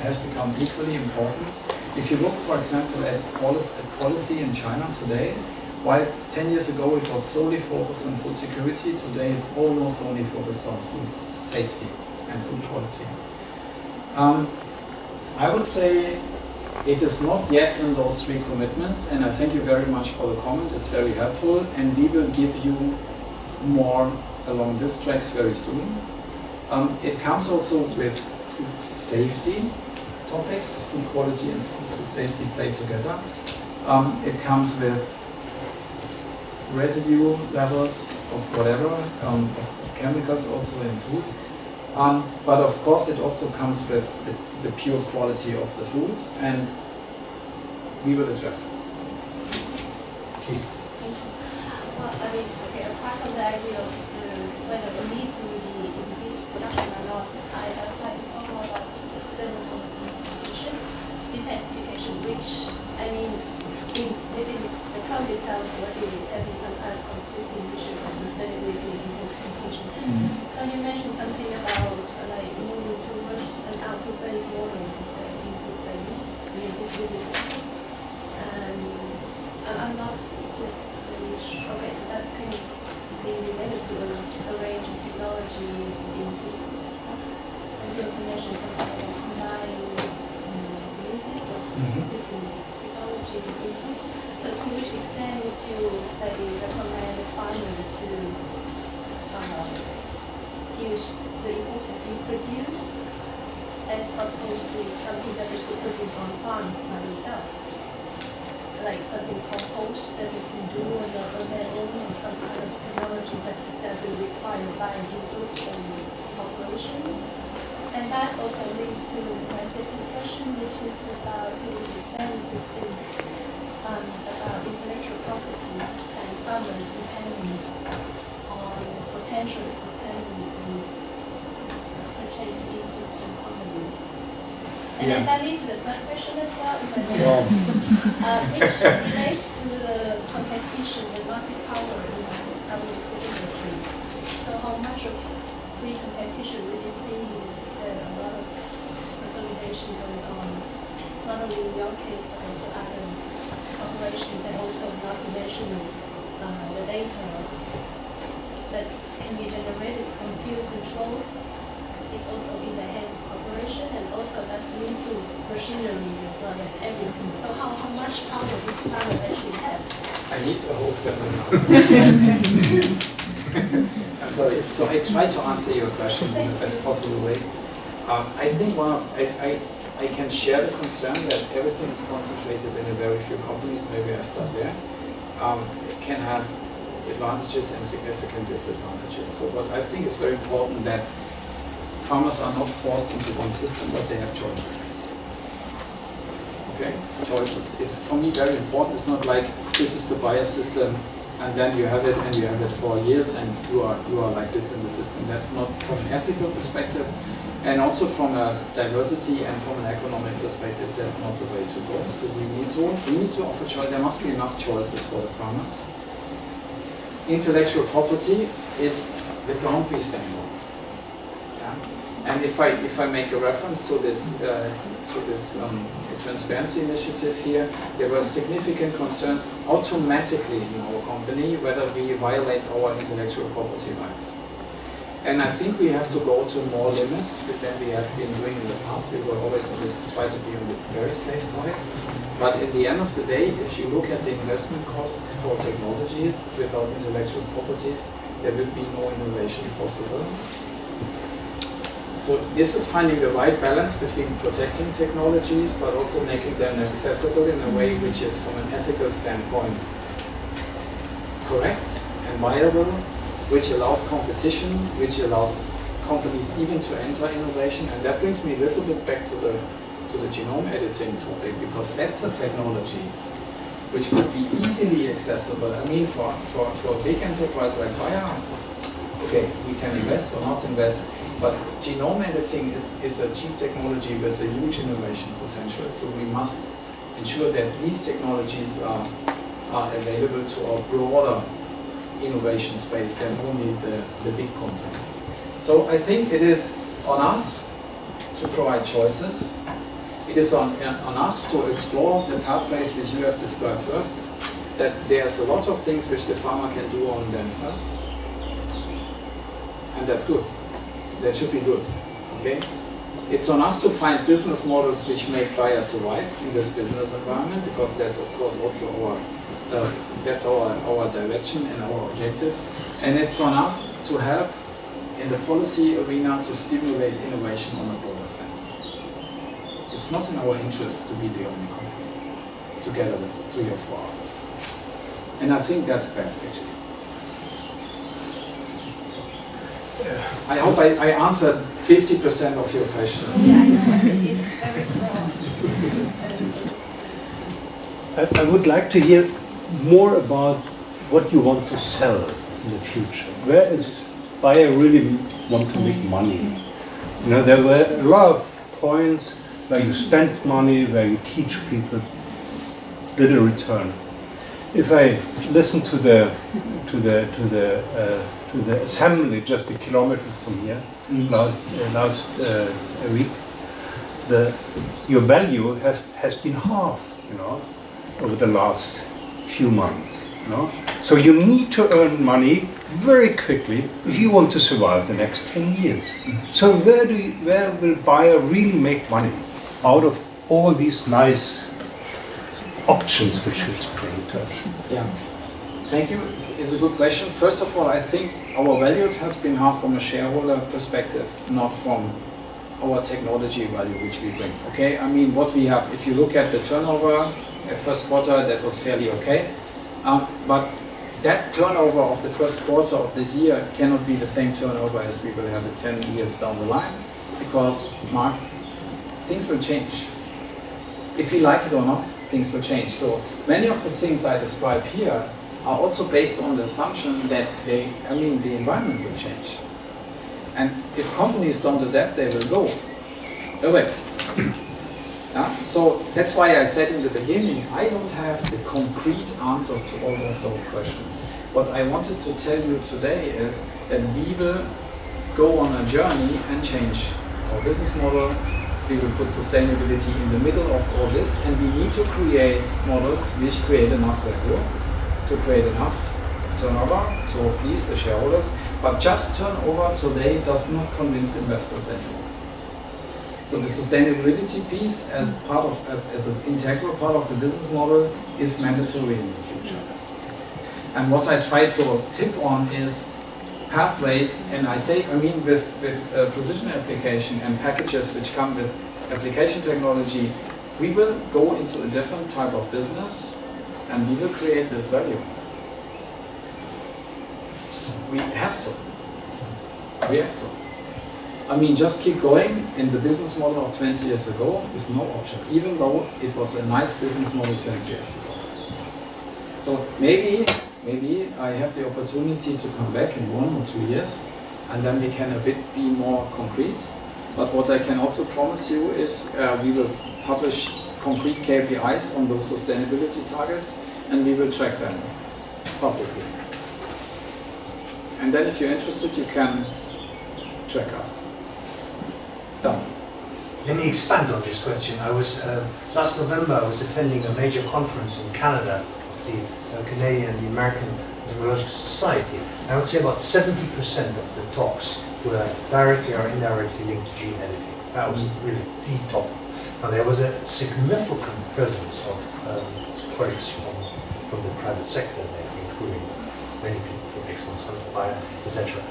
[SPEAKER 1] has become equally important. If you look, for example, at policy in China today, while 10 years ago it was solely focused on food security, today it's almost only focused on food safety and food quality. I would say it is not yet in those three commitments, and I thank you very much for the comment, it's very helpful, and we will give you more along these tracks very soon. It comes also with food safety topics, food quality and food safety play together. It comes with residue levels of whatever, of chemicals also in food. But of course it also comes with the pure quality of the food, and we will address it. Please.
[SPEAKER 5] Thank you. Well, I mean, okay, apart from the idea of whether we need to really increase production or not, I'd like to talk more about sustainable intensification, which, I mean, within the term itself, already having some kind of conflicting issue of sustainability and intensification. So you mentioned something about like moving towards an output-based model instead of input-based in this business model. I'm not really sure. Okay, so that can be related to a range of technologies and inputs, etc. And you also mentioned something about combining different technologies and inputs. So to which extent would you say recommend farmers to use the inputs that you produce as opposed to something that they could produce on farm by themselves? Like something compost that we can do on their own, or some kind of technologies that doesn't require buying inputs from corporations. And that's also linked to my second question, which is about to which extent you think about intellectual properties and farmers' dependence on potential dependence in purchasing inputs from companies. And then that leads to the third question as well, if I may ask, which relates to the competition and market power in our industry. So how much of free competition would it be if there are a lot of consolidation going on, not only in your case, but also other corporations, and also not to mention the data that can be generated from field control is also in the hands of corporation, and also that's linked to machinery as well and everything. So how much power do farmers actually have?
[SPEAKER 1] I need a whole seminar. I'm sorry. So I try to answer your questions in the best possible way. I think I can share the concern that everything is concentrated in a very few companies. Maybe I start there. It can have advantages and significant disadvantages. So what I think is very important that farmers are not forced into one system, but they have choices. Okay, choices. It's for me very important. It's not like this is the buyer system, and then you have it and you have it for years, and you are like this in the system. That's not from an ethical perspective, and also from a diversity and from an economic perspective. That's not the way to go. So we need to offer choice. There must be enough choices for the farmers. Intellectual property is the ground we stand on. And if I make a reference to this transparency initiative here, there were significant concerns automatically in our company whether we violate our intellectual property rights. And I think we have to go to more limits than we have been doing in the past. We will always try to be on the very safe side. But in the end of the day, if you look at the investment costs for technologies without intellectual properties, there will be no innovation possible. So this is finding the right balance between protecting technologies but also making them accessible in a way which is from an ethical standpoint correct and viable, which allows competition, which allows companies even to enter innovation. And that brings me a little bit back to the genome editing topic, because that's a technology which could be easily accessible. I mean, for a big enterprise like Bayer, okay, we can invest or not invest. But genome editing is a cheap technology with a huge innovation potential. So we must ensure that these technologies are available to a broader innovation space than only the big companies. So I think it is on us to provide choices. It is on us to explore the pathways which you have described first, that there's a lot of things which the farmer can do on themselves. And that's good. That should be good, okay? It's on us to find business models which make buyers survive in this business environment, because that's of course also our direction and our objective. And it's on us to help in the policy arena to stimulate innovation on a broader sense. It's not in our interest to be the only company, together with 3 or 4 others. And I think that's bad, actually. I hope I answered 50% of your questions.
[SPEAKER 5] Yeah, it is very broad.
[SPEAKER 9] I would like to hear more about what you want to sell in the future. Where is Bayer really want to make money? You know, there were a lot of points where you spend money, where you teach people, little return. If I listen to the assembly just a kilometer from here last week, your value has been halved, you know, over the last few months. You know? So you need to earn money very quickly if you want to survive the next 10 years. So where will Bayer really make money out of all these nice options which you explained to us?
[SPEAKER 1] Yeah. Thank you. It's a good question. First of all, I think our value has been half from a shareholder perspective, not from our technology value which we bring. Okay, I mean what we have, if you look at the turnover, first quarter, that was fairly okay. But that turnover of the first quarter of this year cannot be the same turnover as we will have it 10 years down the line, because Mark, things will change. If you like it or not, things will change. So many of the things I describe here are also based on the assumption that the environment will change. And if companies don't adapt, they will go away. So that's why I said in the beginning, I don't have the concrete answers to all of those questions. What I wanted to tell you today is that we will go on a journey and change our business model. We will put sustainability in the middle of all this, and we need to create models which create enough value, to create enough turnover to please the shareholders. But just turnover today does not convince investors anymore. So the sustainability piece as an integral part of the business model is mandatory in the future. And what I try to tip on is pathways, and with precision application and packages which come with application technology, we will go into a different type of business and we will create this value. We have to. We have to. Just keep going in the business model of 20 years ago is no option, even though it was a nice business model 20 years ago. So maybe I have the opportunity to come back in 1 or 2 years, and then we can be more concrete. But what I can also promise you is we will publish concrete KPIs on those sustainability targets, and we will track them publicly. And then if you're interested, you can track us. Done.
[SPEAKER 2] Let me expand on this question. Last November I was attending a major conference in Canada of the Canadian and the American Demography Society. And I would say about 70% of the talks were directly or indirectly linked to gene editing. That was really the topic. Now there was a significant presence of colleagues from the private sector there, including many people from X-Monsanto, Bayer, etc.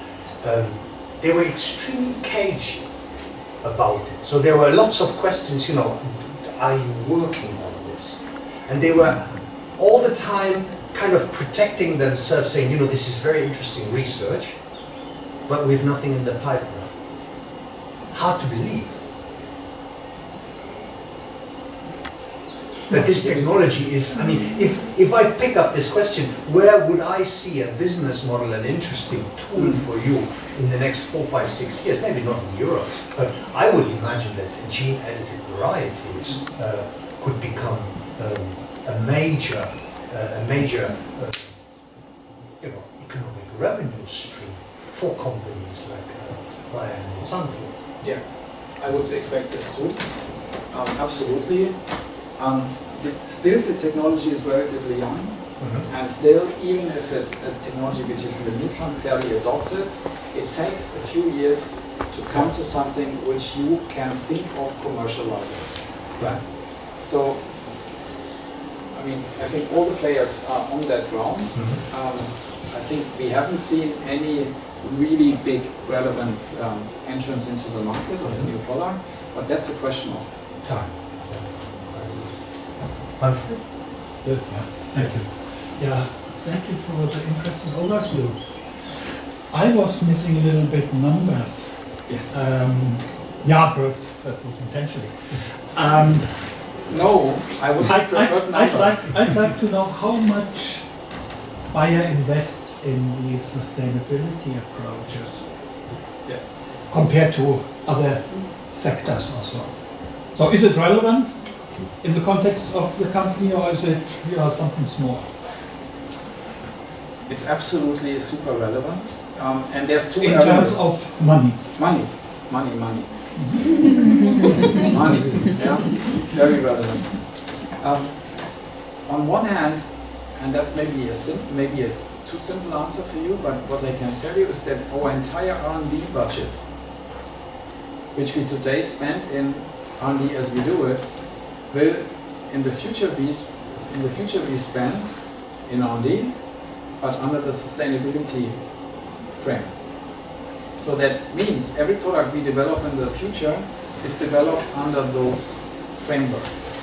[SPEAKER 2] They were extremely cagey about it. So there were lots of questions, are you working on this? And they were all the time kind of protecting themselves, saying, this is very interesting research, but we have nothing in the pipeline. Hard to believe that this technology is, if I pick up this question, where would I see a business model, an interesting tool for you in the next 4, 5, 6 years? Maybe not in Europe, but I would imagine that gene-edited varieties could become a major economic revenue stream for companies like Bayer and Monsanto.
[SPEAKER 1] Yeah, I would expect this too. Absolutely. Still, the technology is relatively young, and still, even if it's a technology which is in the meantime fairly adopted, it takes a few years to come to something which you can think of commercializing. Right? So, I think all the players are on that ground. I think we haven't seen any really big relevant entrance into the market of a new product, but that's a question of time.
[SPEAKER 2] Manfred?
[SPEAKER 10] Good. Thank you. Yeah, thank you for the interesting overview. I was missing a little bit numbers.
[SPEAKER 1] Yes.
[SPEAKER 10] Perhaps that was intentionally.
[SPEAKER 1] No, I would have preferred numbers.
[SPEAKER 10] I'd like to know how much Bayer invests in these sustainability approaches compared to other sectors also. So is it relevant in the context of the company, or is it something small?
[SPEAKER 1] It's absolutely super relevant, and there's two
[SPEAKER 10] in
[SPEAKER 1] elements.
[SPEAKER 10] terms of money.
[SPEAKER 1] Money. Money, yeah, very relevant. On one hand, and that's maybe a too simple answer for you, but what I can tell you is that our entire R&D budget, which we today spend in R&D as we do it, will in the future be spent in R&D, but under the sustainability frame. So that means every product we develop in the future is developed under those frameworks.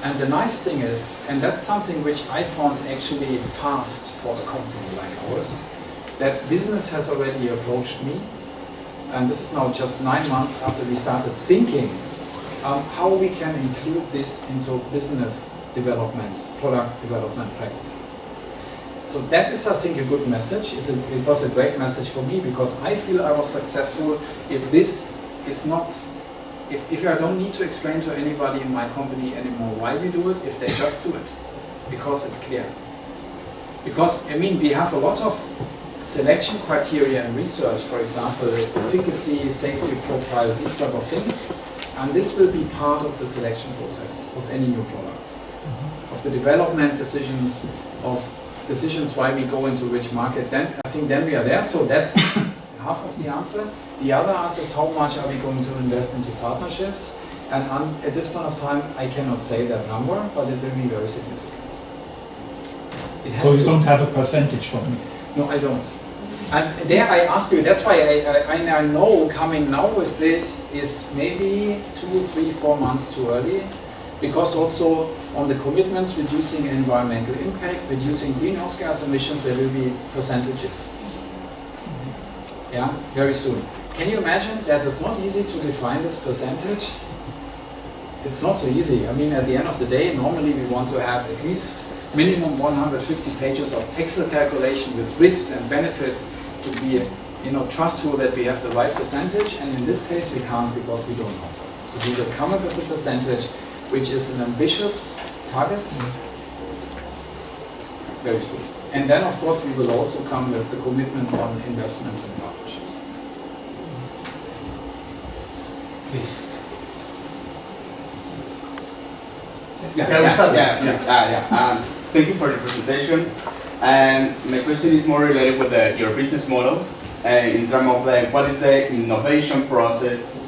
[SPEAKER 1] And the nice thing is, and that's something which I found actually fast for a company like ours, that business has already approached me, and this is now just 9 months after we started thinking how we can include this into business development, product development practices. So that is, I think, a good message. It was a great message for me because I feel I was successful if this is not, if I don't need to explain to anybody in my company anymore why we do it, if they just do it, because it's clear. Because, I mean, we have a lot of selection criteria and research, for example, efficacy, safety profile, these type of things, and this will be part of the selection process of any new product, of the development decisions, of decisions why we go into which market. Then I think then we are there. So that's half of the answer. The other answer is how much are we going to invest into partnerships? And at this point of time, I cannot say that number, but it will be very significant. It has
[SPEAKER 10] So you don't have a percentage for me?
[SPEAKER 1] No, I don't. And there I ask you, that's why I know coming now with this is maybe 2, 3, 4 months too early, because also on the commitments reducing environmental impact, reducing greenhouse gas emissions, there will be percentages. Yeah, very soon. Can you imagine that it's not easy to define this percentage? It's not so easy. I mean, at the end of the day, normally we want to have at least minimum 150 pages of Excel calculation with risks and benefits to be, trustful that we have the right percentage. And in this case, we can't because we don't know. So we will come up with a percentage which is an ambitious target very soon. And then, of course, we will also come with the commitment on investments and partnerships.
[SPEAKER 2] Please.
[SPEAKER 11] Thank you for the presentation. And my question is more related with your business models in terms of what is the innovation process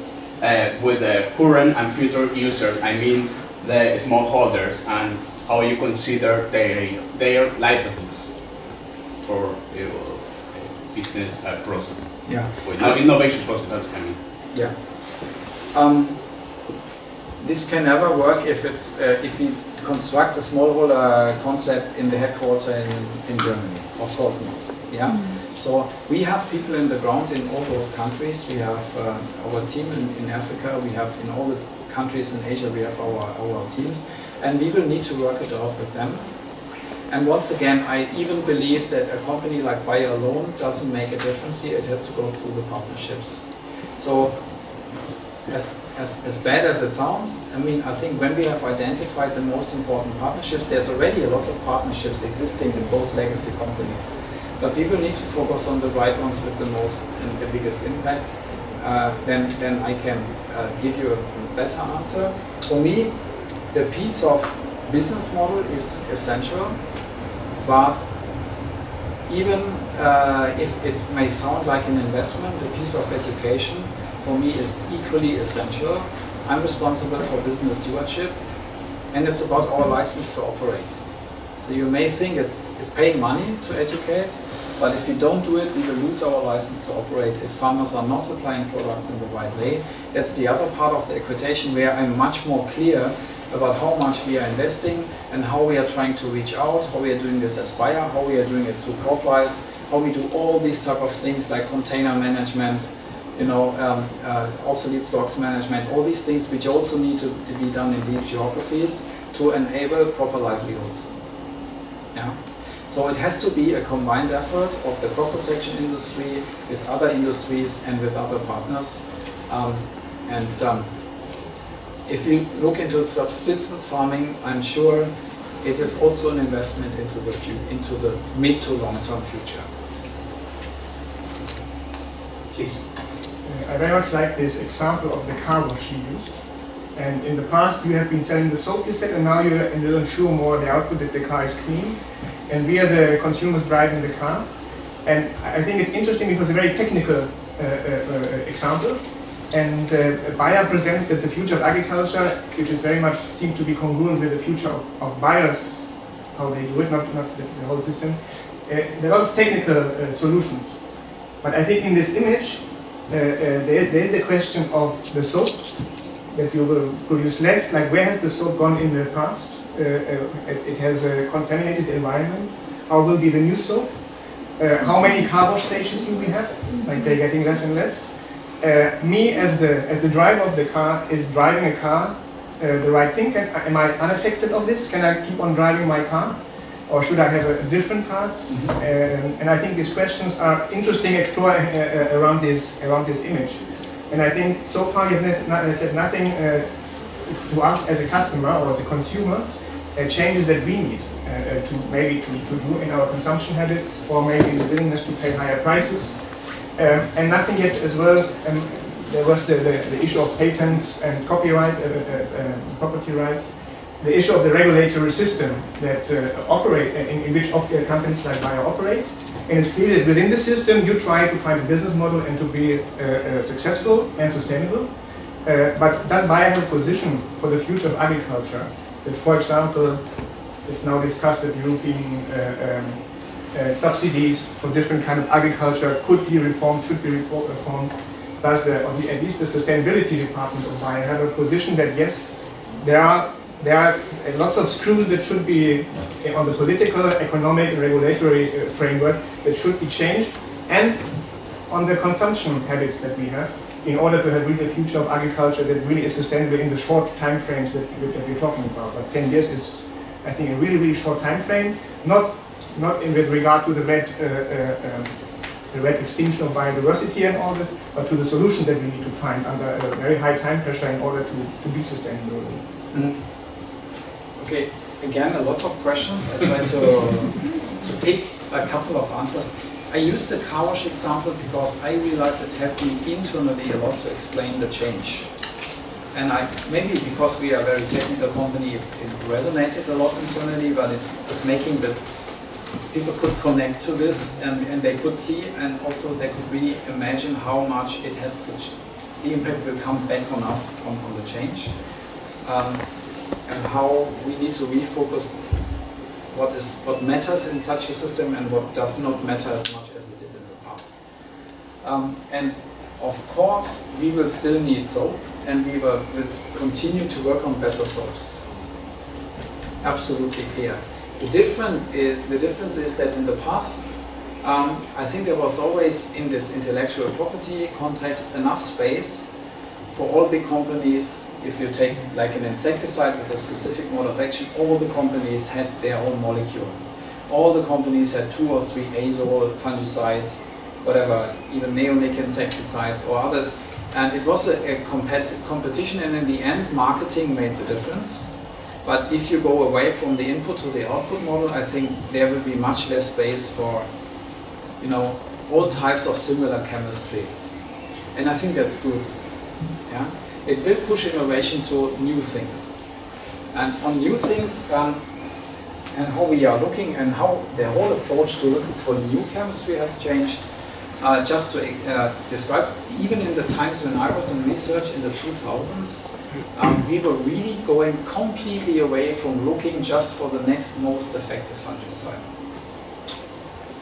[SPEAKER 11] with the current and future users. I mean the smallholders, and how you consider their livelihoods for the business process.
[SPEAKER 1] Yeah.
[SPEAKER 11] Innovation process. I mean.
[SPEAKER 1] Yeah. This can never work if we construct a smallholder concept in the headquarters in Germany. Of course not. Yeah. So we have people in the ground in all those countries. We have our team in Africa. We have in all the countries in Asia. We have our teams, and we will need to work it out with them. And once again, I even believe that a company like Bayer alone doesn't make a difference here. It has to go through the partnerships. So. As bad as it sounds, I mean, I think when we have identified the most important partnerships, there's already a lot of partnerships existing in both legacy companies. But we will need to focus on the right ones with the most and the biggest impact. Then I can give you a better answer. For me, the piece of business model is essential, but even if it may sound like an investment, the piece of education for me is equally essential. I'm responsible for business stewardship, and it's about our license to operate. So you may think it's paying money to educate, but if we don't do it, we will lose our license to operate if farmers are not applying products in the right way. That's the other part of the equitation where I'm much more clear about how much we are investing and how we are trying to reach out, how we are doing this as Bayer, how we are doing it through CropLife, how we do all these type of things like container management, obsolete stocks management, all these things which also need to be done in these geographies to enable proper livelihoods. Yeah? So it has to be a combined effort of the crop protection industry with other industries and with other partners. If you look into subsistence farming, I'm sure it is also an investment into the mid to long-term future.
[SPEAKER 2] Please.
[SPEAKER 12] I very much like this example of the car wash you used. And in the past, you have been selling the soap you said, and now you're a little unsure more the output that the car is clean. And we are the consumers driving the car. And I think it's interesting because it's a very technical example. And a buyer presents that the future of agriculture, which is very much seems to be congruent with the future of buyers, how they do it, not the whole system. There are a lot of technical solutions. But I think in this image, there is the question of the soap, that you will produce less, like where has the soap gone in the past? It has a contaminated environment. How will be the new soap? How many car wash stations do we have? Like they're getting less and less. Me as the driver of the car, is driving a car the right thing? Am I unaffected of this? Can I keep on driving my car? Or should I have a different car? And I think these questions are interesting to explore around this image. And I think so far you've said nothing to us as a customer or as a consumer, changes that we need to do in our consumption habits, or maybe the willingness to pay higher prices. And nothing yet as well. There was the issue of patents and copyright, property rights. The issue of the regulatory system that operate in which companies like Bayer operate, and it's clear that within the system you try to find a business model and to be successful and sustainable. But does Bayer have a position for the future of agriculture? That, for example, it's now discussed that European subsidies for different kind of agriculture could be reformed, should be reformed. Does at least the sustainability department of Bayer have a position that yes, there are lots of screws that should be on the political, economic, and regulatory framework that should be changed, and on the consumption habits that we have, in order to have really a future of agriculture that really is sustainable in the short time frames that we're talking about. But 10 years is, I think, a really, really short time frame, not with regard to the red extinction of biodiversity and all this, but to the solution that we need to find under a very high time pressure in order to be sustainable.
[SPEAKER 1] Okay, again, a lot of questions. I try to pick a couple of answers. I used the car wash example because I realized it helped me internally a lot to explain the change. And maybe because we are a very technical company, it resonated a lot internally, but it was making that people could connect to this and they could see, and also they could really imagine how much it has to, the impact will come back on us on the change. And how we need to refocus what matters in such a system and what does not matter as much as it did in the past. And of course, we will still need soap, and we will continue to work on better soaps. Absolutely clear. The difference is that in the past, I think there was always in this intellectual property context enough space for all big companies. If you take like an insecticide with a specific mode of action, all the companies had their own molecule. All the companies had 2 or 3 azole fungicides, whatever, even neonic insecticides or others. And it was a competition, and in the end, marketing made the difference. But if you go away from the input to the output model, I think there will be much less space for, all types of similar chemistry. And I think that's good. Yeah? It will push innovation to new things. And on new things, and how we are looking and how the whole approach to looking for new chemistry has changed, just to describe, even in the times when I was in research in the 2000s, we were really going completely away from looking just for the next most effective fungicide.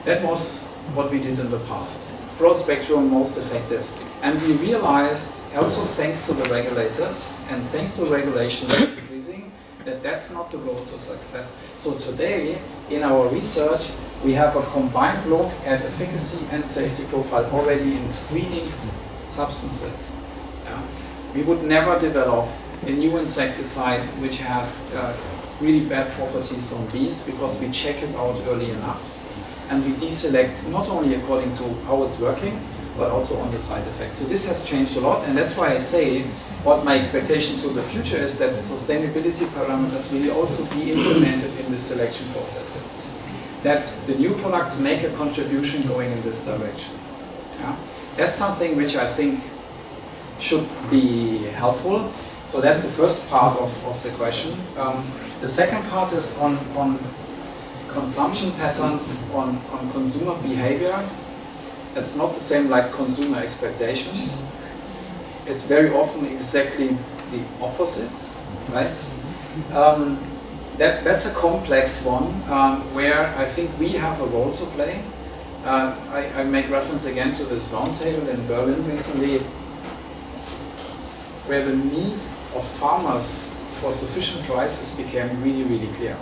[SPEAKER 1] That was what we did in the past. Broad spectrum, most effective. And we realized, also thanks to the regulators and thanks to regulations increasing, that that's not the road to success. So today, in our research, we have a combined look at efficacy and safety profile already in screening substances. Yeah? We would never develop a new insecticide which has really bad properties on bees, because we check it out early enough. And we deselect not only according to how it's working, but also on the side effects. So this has changed a lot, and that's why I say what my expectation to the future is that sustainability parameters will also be implemented in the selection processes. That the new products make a contribution going in this direction. Yeah? That's something which I think should be helpful. So that's the first part of the question. The second part is on consumption patterns, on consumer behavior. It's not the same like consumer expectations. it's very often exactly the opposite, right? That's a complex one where I think we have a role to play. I make reference again to this roundtable in Berlin recently, where the need of farmers for sufficient prices became really, really clear.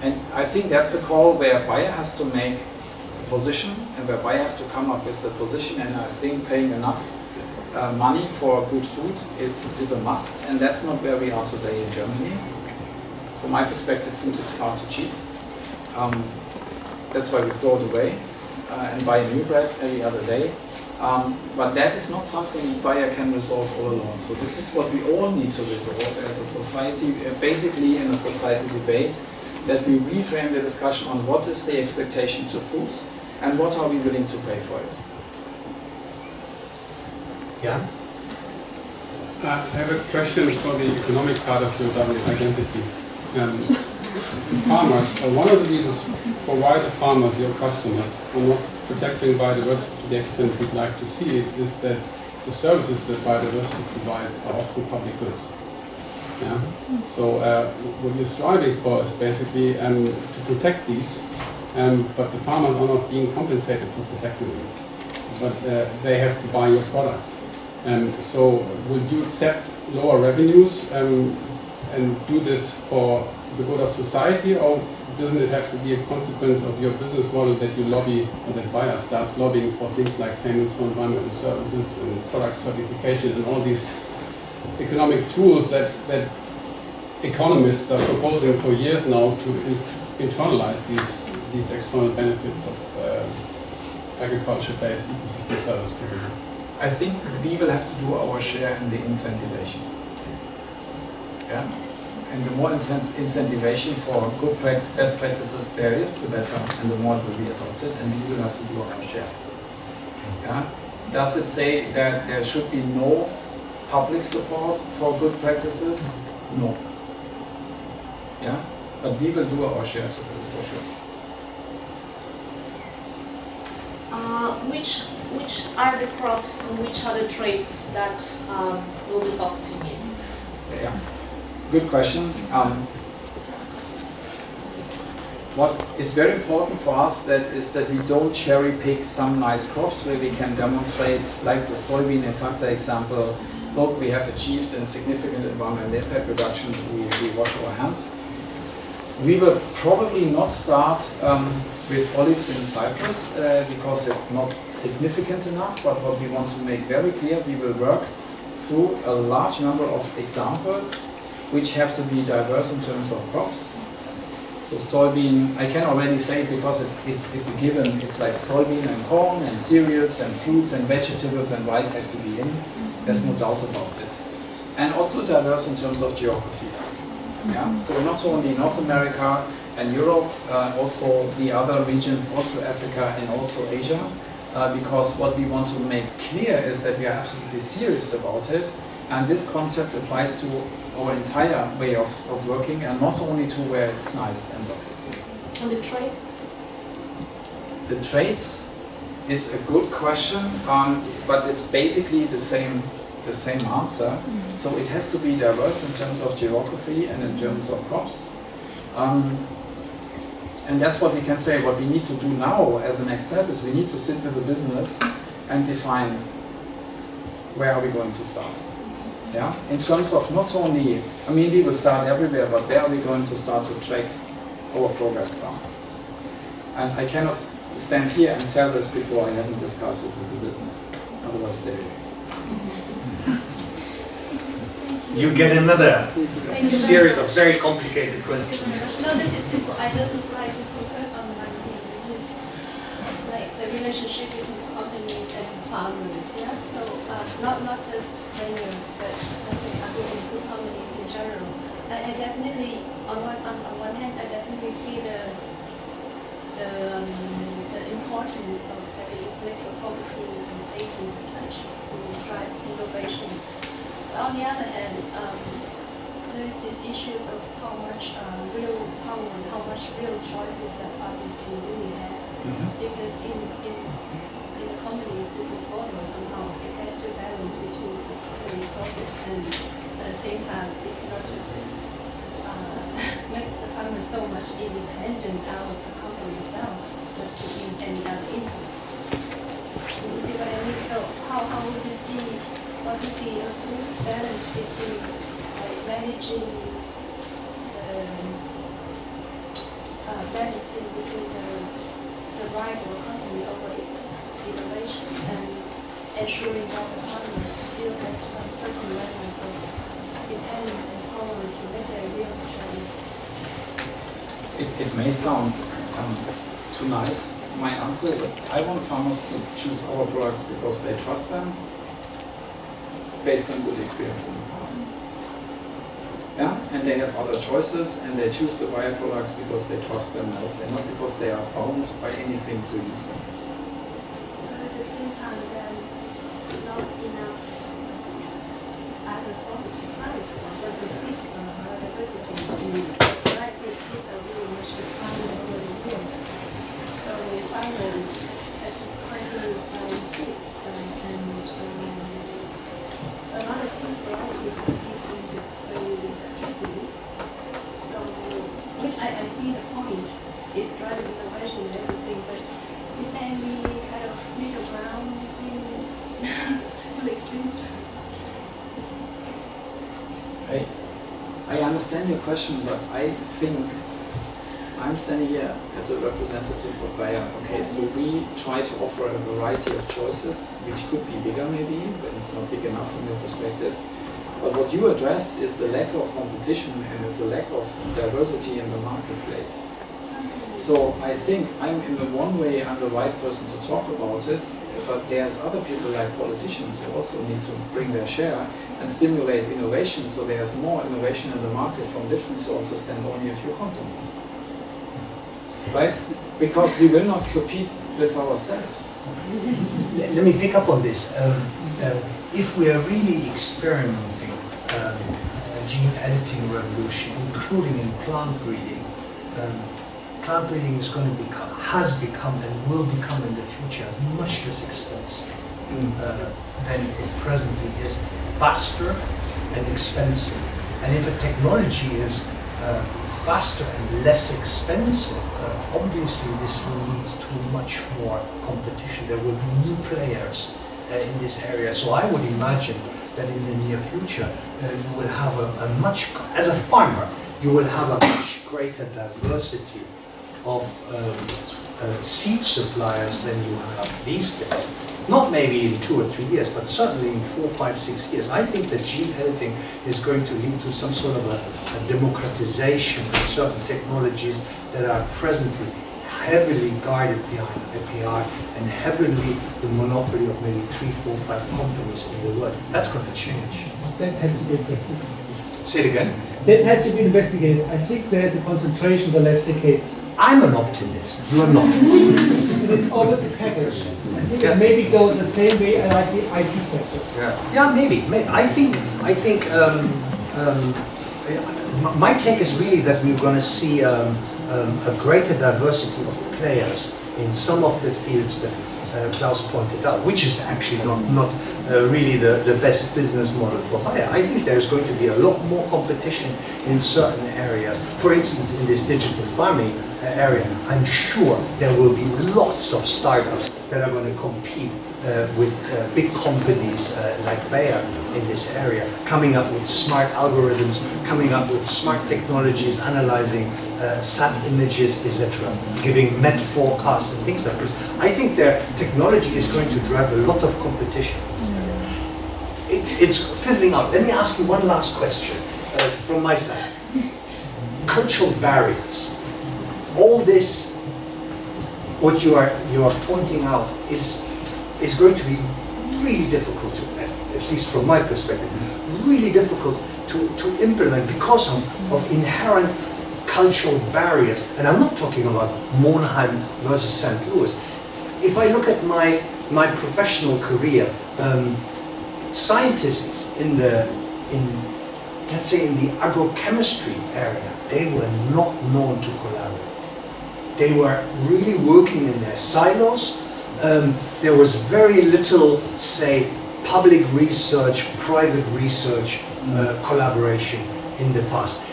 [SPEAKER 1] And I think that's a call where buyer has to make a position and where buyer has to come up with the position, and I think paying enough money for good food is a must, and that's not where we are today in Germany. From my perspective, food is far too cheap. That's why we throw it away and buy new bread every other day. But that is not something buyer can resolve all alone. So this is what we all need to resolve as a society, basically in a society debate, that we reframe the discussion on what is the expectation to food and what are we willing to pay for it.
[SPEAKER 2] Yeah.
[SPEAKER 13] I have a question for the economic part of your identity. Farmers, one of the reasons for why the farmers, your customers, are not protecting biodiversity to the extent we'd like to see it is that the services that biodiversity provides are often public goods. Yeah? So what you're striving for is basically to protect these, but the farmers are not being compensated for protecting them. But they have to buy your products. So would you accept lower revenues and do this for the good of society, or doesn't it have to be a consequence of your business model that you lobby, or that buyer starts lobbying for things like payments for environmental services and product certification and all these economic tools that economists are proposing for years now to internalize these external benefits of agriculture-based ecosystem service provision?
[SPEAKER 1] I think we will have to do our share in the incentivation. Yeah? And the more intense incentivation for good best practices there is, the better, and the more it will be adopted, and we will have to do our share. Yeah? Does it say that there should be no public support for good practices? No. Yeah? But we will do our share to this for sure.
[SPEAKER 14] Which are the crops and which are the traits that we'll be focusing in?
[SPEAKER 1] Yeah. Good question. What is very important for us is that we don't cherry pick some nice crops where we can demonstrate, like the soybean and tractor example, look, we have achieved a significant environmental impact reduction, we wash our hands. We will probably not start with olives in Cyprus because it's not significant enough, but what we want to make very clear, we will work through a large number of examples which have to be diverse in terms of crops. So soybean, I can already say it because it's a given, it's like soybean and corn and cereals and fruits and vegetables and rice have to be in. There's no doubt about it. And also diverse in terms of geographies. Yeah? So not only North America and Europe, also the other regions, also Africa and also Asia, because what we want to make clear is that we are absolutely serious about it, and this concept applies to our entire way of working, and not only to where it's nice and looks.
[SPEAKER 14] And the traits?
[SPEAKER 1] The traits is a good question, but it's basically the same answer. So it has to be diverse in terms of geography and in terms of crops. And that's what we can say. What we need to do now as a next step is we need to sit with the business and define where are we going to start. Yeah? In terms of not only, I mean, we will start everywhere, but where are we going to start to track our progress down? And I cannot stand here and tell this before I haven't discussed it with the business. Otherwise they
[SPEAKER 2] You get another series of very complicated questions.
[SPEAKER 5] No, this is simple. I just would like to focus on one thing, which is like the relationship between companies and farmers. Yeah. So not just tenure, but let's say agricultural companies in general. I definitely, on one hand, I definitely see the importance of having intellectual properties and patents and such to drive innovation. On the other hand, there is these issues of how much real power and how much real choices that farmers can really have. Because in the companies, this business model somehow it has to balance between the company's profit and at the same time it cannot just make the farmer so much independent out of the company itself just to use any other inputs. You see what I mean? So how would you see what would be a good balance between managing balancing between the right of a company over its innovation and ensuring that the farmers still have some certain levels of independence and power to make their real choice?
[SPEAKER 1] It may sound too nice, my answer, but I want farmers to choose our products because they trust them based on good experience in the past. Yeah, and they have other choices and they choose the bio products because they trust them most and not because they are bound by anything to use them.
[SPEAKER 5] But at the same time, there are not enough other sources of supplies for the system biodiversity. The rice group system really much declined over the years. So the farmers had to continue buying seeds and a lot of seeds varieties are very strictly. So, which I see the point is driving innovation and everything, but is there any kind of middle ground between two extremes?
[SPEAKER 1] I understand your question, but I think I'm standing here as a representative of Bayer. Okay, so we try to offer a variety of choices, which could be bigger maybe, but it's not big enough from your perspective. But what you address is the lack of competition and it's a lack of diversity in the marketplace. So I think I'm in the one way I'm the right person to talk about it, but there's other people like politicians who also need to bring their share and stimulate innovation so there's more innovation in the market from different sources than only a few companies. Right? Because we will not compete with ourselves.
[SPEAKER 2] Let me pick up on this. If we are really experimenting a gene editing revolution, including in plant breeding is going to become, has become and will become in the future much less expensive than it presently is, faster and expensive. And if a technology is faster and less expensive, obviously this will lead to much more competition. There will be new players in this area. So I would imagine that in the near future you will have a much, as a farmer, you will have a much greater diversity of seed suppliers than you have these days. Not maybe in 2 or 3 years, but certainly in 4, 5, 6 years. I think that gene editing is going to lead to some sort of a democratization of certain technologies that are presently heavily guarded behind IPR and heavily the monopoly of maybe 3, 4, 5 companies in the world. That's going to change.
[SPEAKER 6] That has to be investigated.
[SPEAKER 2] Say it again.
[SPEAKER 6] That has to be investigated. I think there's a concentration the last decades.
[SPEAKER 2] I'm an optimist. You are not.
[SPEAKER 6] It's always a package. I think it maybe goes the same way like the IT sector.
[SPEAKER 2] Yeah, maybe. I think. My take is really that we're going to see a greater diversity of players in some of the fields that Klaus pointed out, which is actually not really the best business model for Bayer. I think there's going to be a lot more competition in certain areas. For instance, in this digital farming area, I'm sure there will be lots of startups that are going to compete with big companies like Bayer in this area, coming up with smart algorithms, coming up with smart technologies, analyzing sat images, etc., giving met forecasts and things like this. I think their technology is going to drive a lot of competition in this area. It's fizzling out. Let me ask you one last question from my side. Cultural barriers. All this, what you are pointing out, is going to be really difficult to, at least from my perspective, really difficult to implement because of inherent cultural barriers. And I'm not talking about Monheim versus St. Louis. If I look at my professional career, scientists in let's say in the agrochemistry area, they were not known to collaborate. They were really working in their silos. there was very little, say, public research, private research collaboration in the past.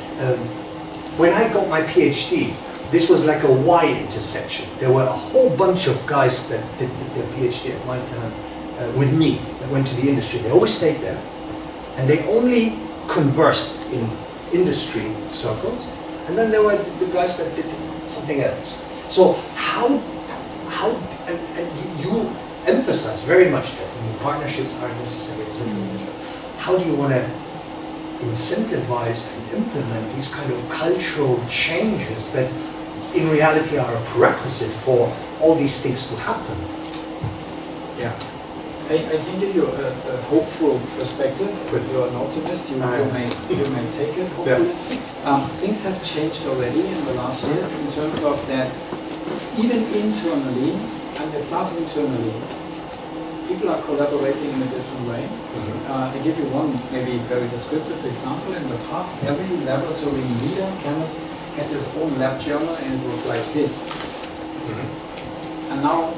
[SPEAKER 2] When I got my PhD, this was like a Y intersection. There were a whole bunch of guys that did their PhD at my time with me, that went to the industry. They always stayed there, and they only conversed in industry circles, and then there were the guys that did something else. So how and you emphasize very much that new partnerships are necessary, etc., etc. How do you want to incentivize and implement these kind of cultural changes that in reality are a prerequisite for all these things to happen?
[SPEAKER 1] Yeah. I can give you a hopeful perspective, but you're an optimist, you may take it, hopefully. Yeah. Things have changed already in the last years in terms of that even internally, and it starts internally, people are collaborating in a different way. I give you one maybe very descriptive example. In the past, every laboratory leader, chemist, had his own lab journal and it was like this. And now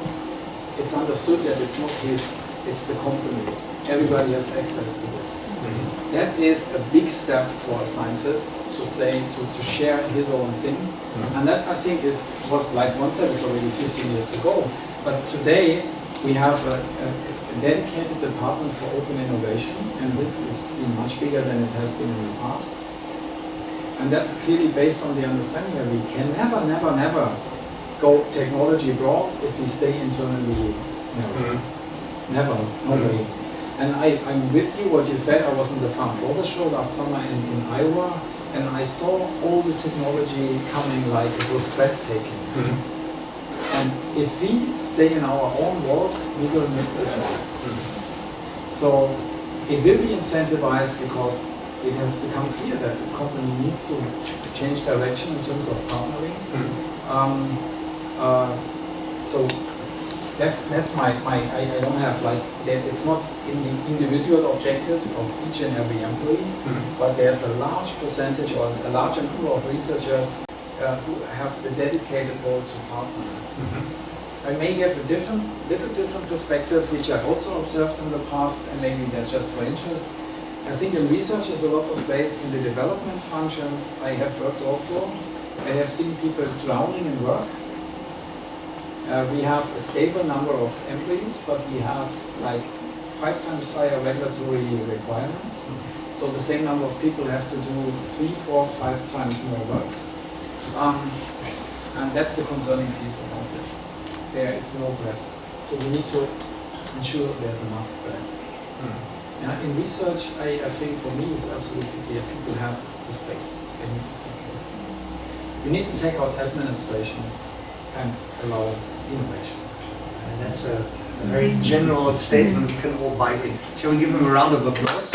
[SPEAKER 1] it's understood that it's not his, it's the company's. Everybody has access to this. That is a big step for a scientist to say, to share his own thing. And that I think was like one step, it's already 15 years ago. But today we have a dedicated department for open innovation, and this is been much bigger than it has been in the past. And that's clearly based on the understanding that we can never go technology broad if we stay internally. Never, no way. And I'm with you what you said. I was in the Farm Progress Show last summer in Iowa, and I saw all the technology coming like it was breathtaking. And if we stay in our own worlds, we will miss the track. So it will be incentivized because it has become clear that the company needs to change direction in terms of partnering. So that's my I don't have like that. It's not in the individual objectives of each and every employee, but there's a large percentage or a large number of researchers who have the dedicated role to partner. I may give a little different perspective, which I also observed in the past, and maybe that's just for interest. I think in research is a lot of space in the development functions. I have worked also. I have seen people drowning in work. We have a stable number of employees, but we have like 5 times higher regulatory requirements. So the same number of people have to do 3, 4, 5 times more work. And that's the concerning piece about it. There is no breath. So we need to ensure there's enough breath. In research, I think for me it's absolutely clear people have the space. They need to take it. We need to take out administration and allow innovation.
[SPEAKER 2] And that's a very general statement we can all buy in. Shall we give him a round of applause?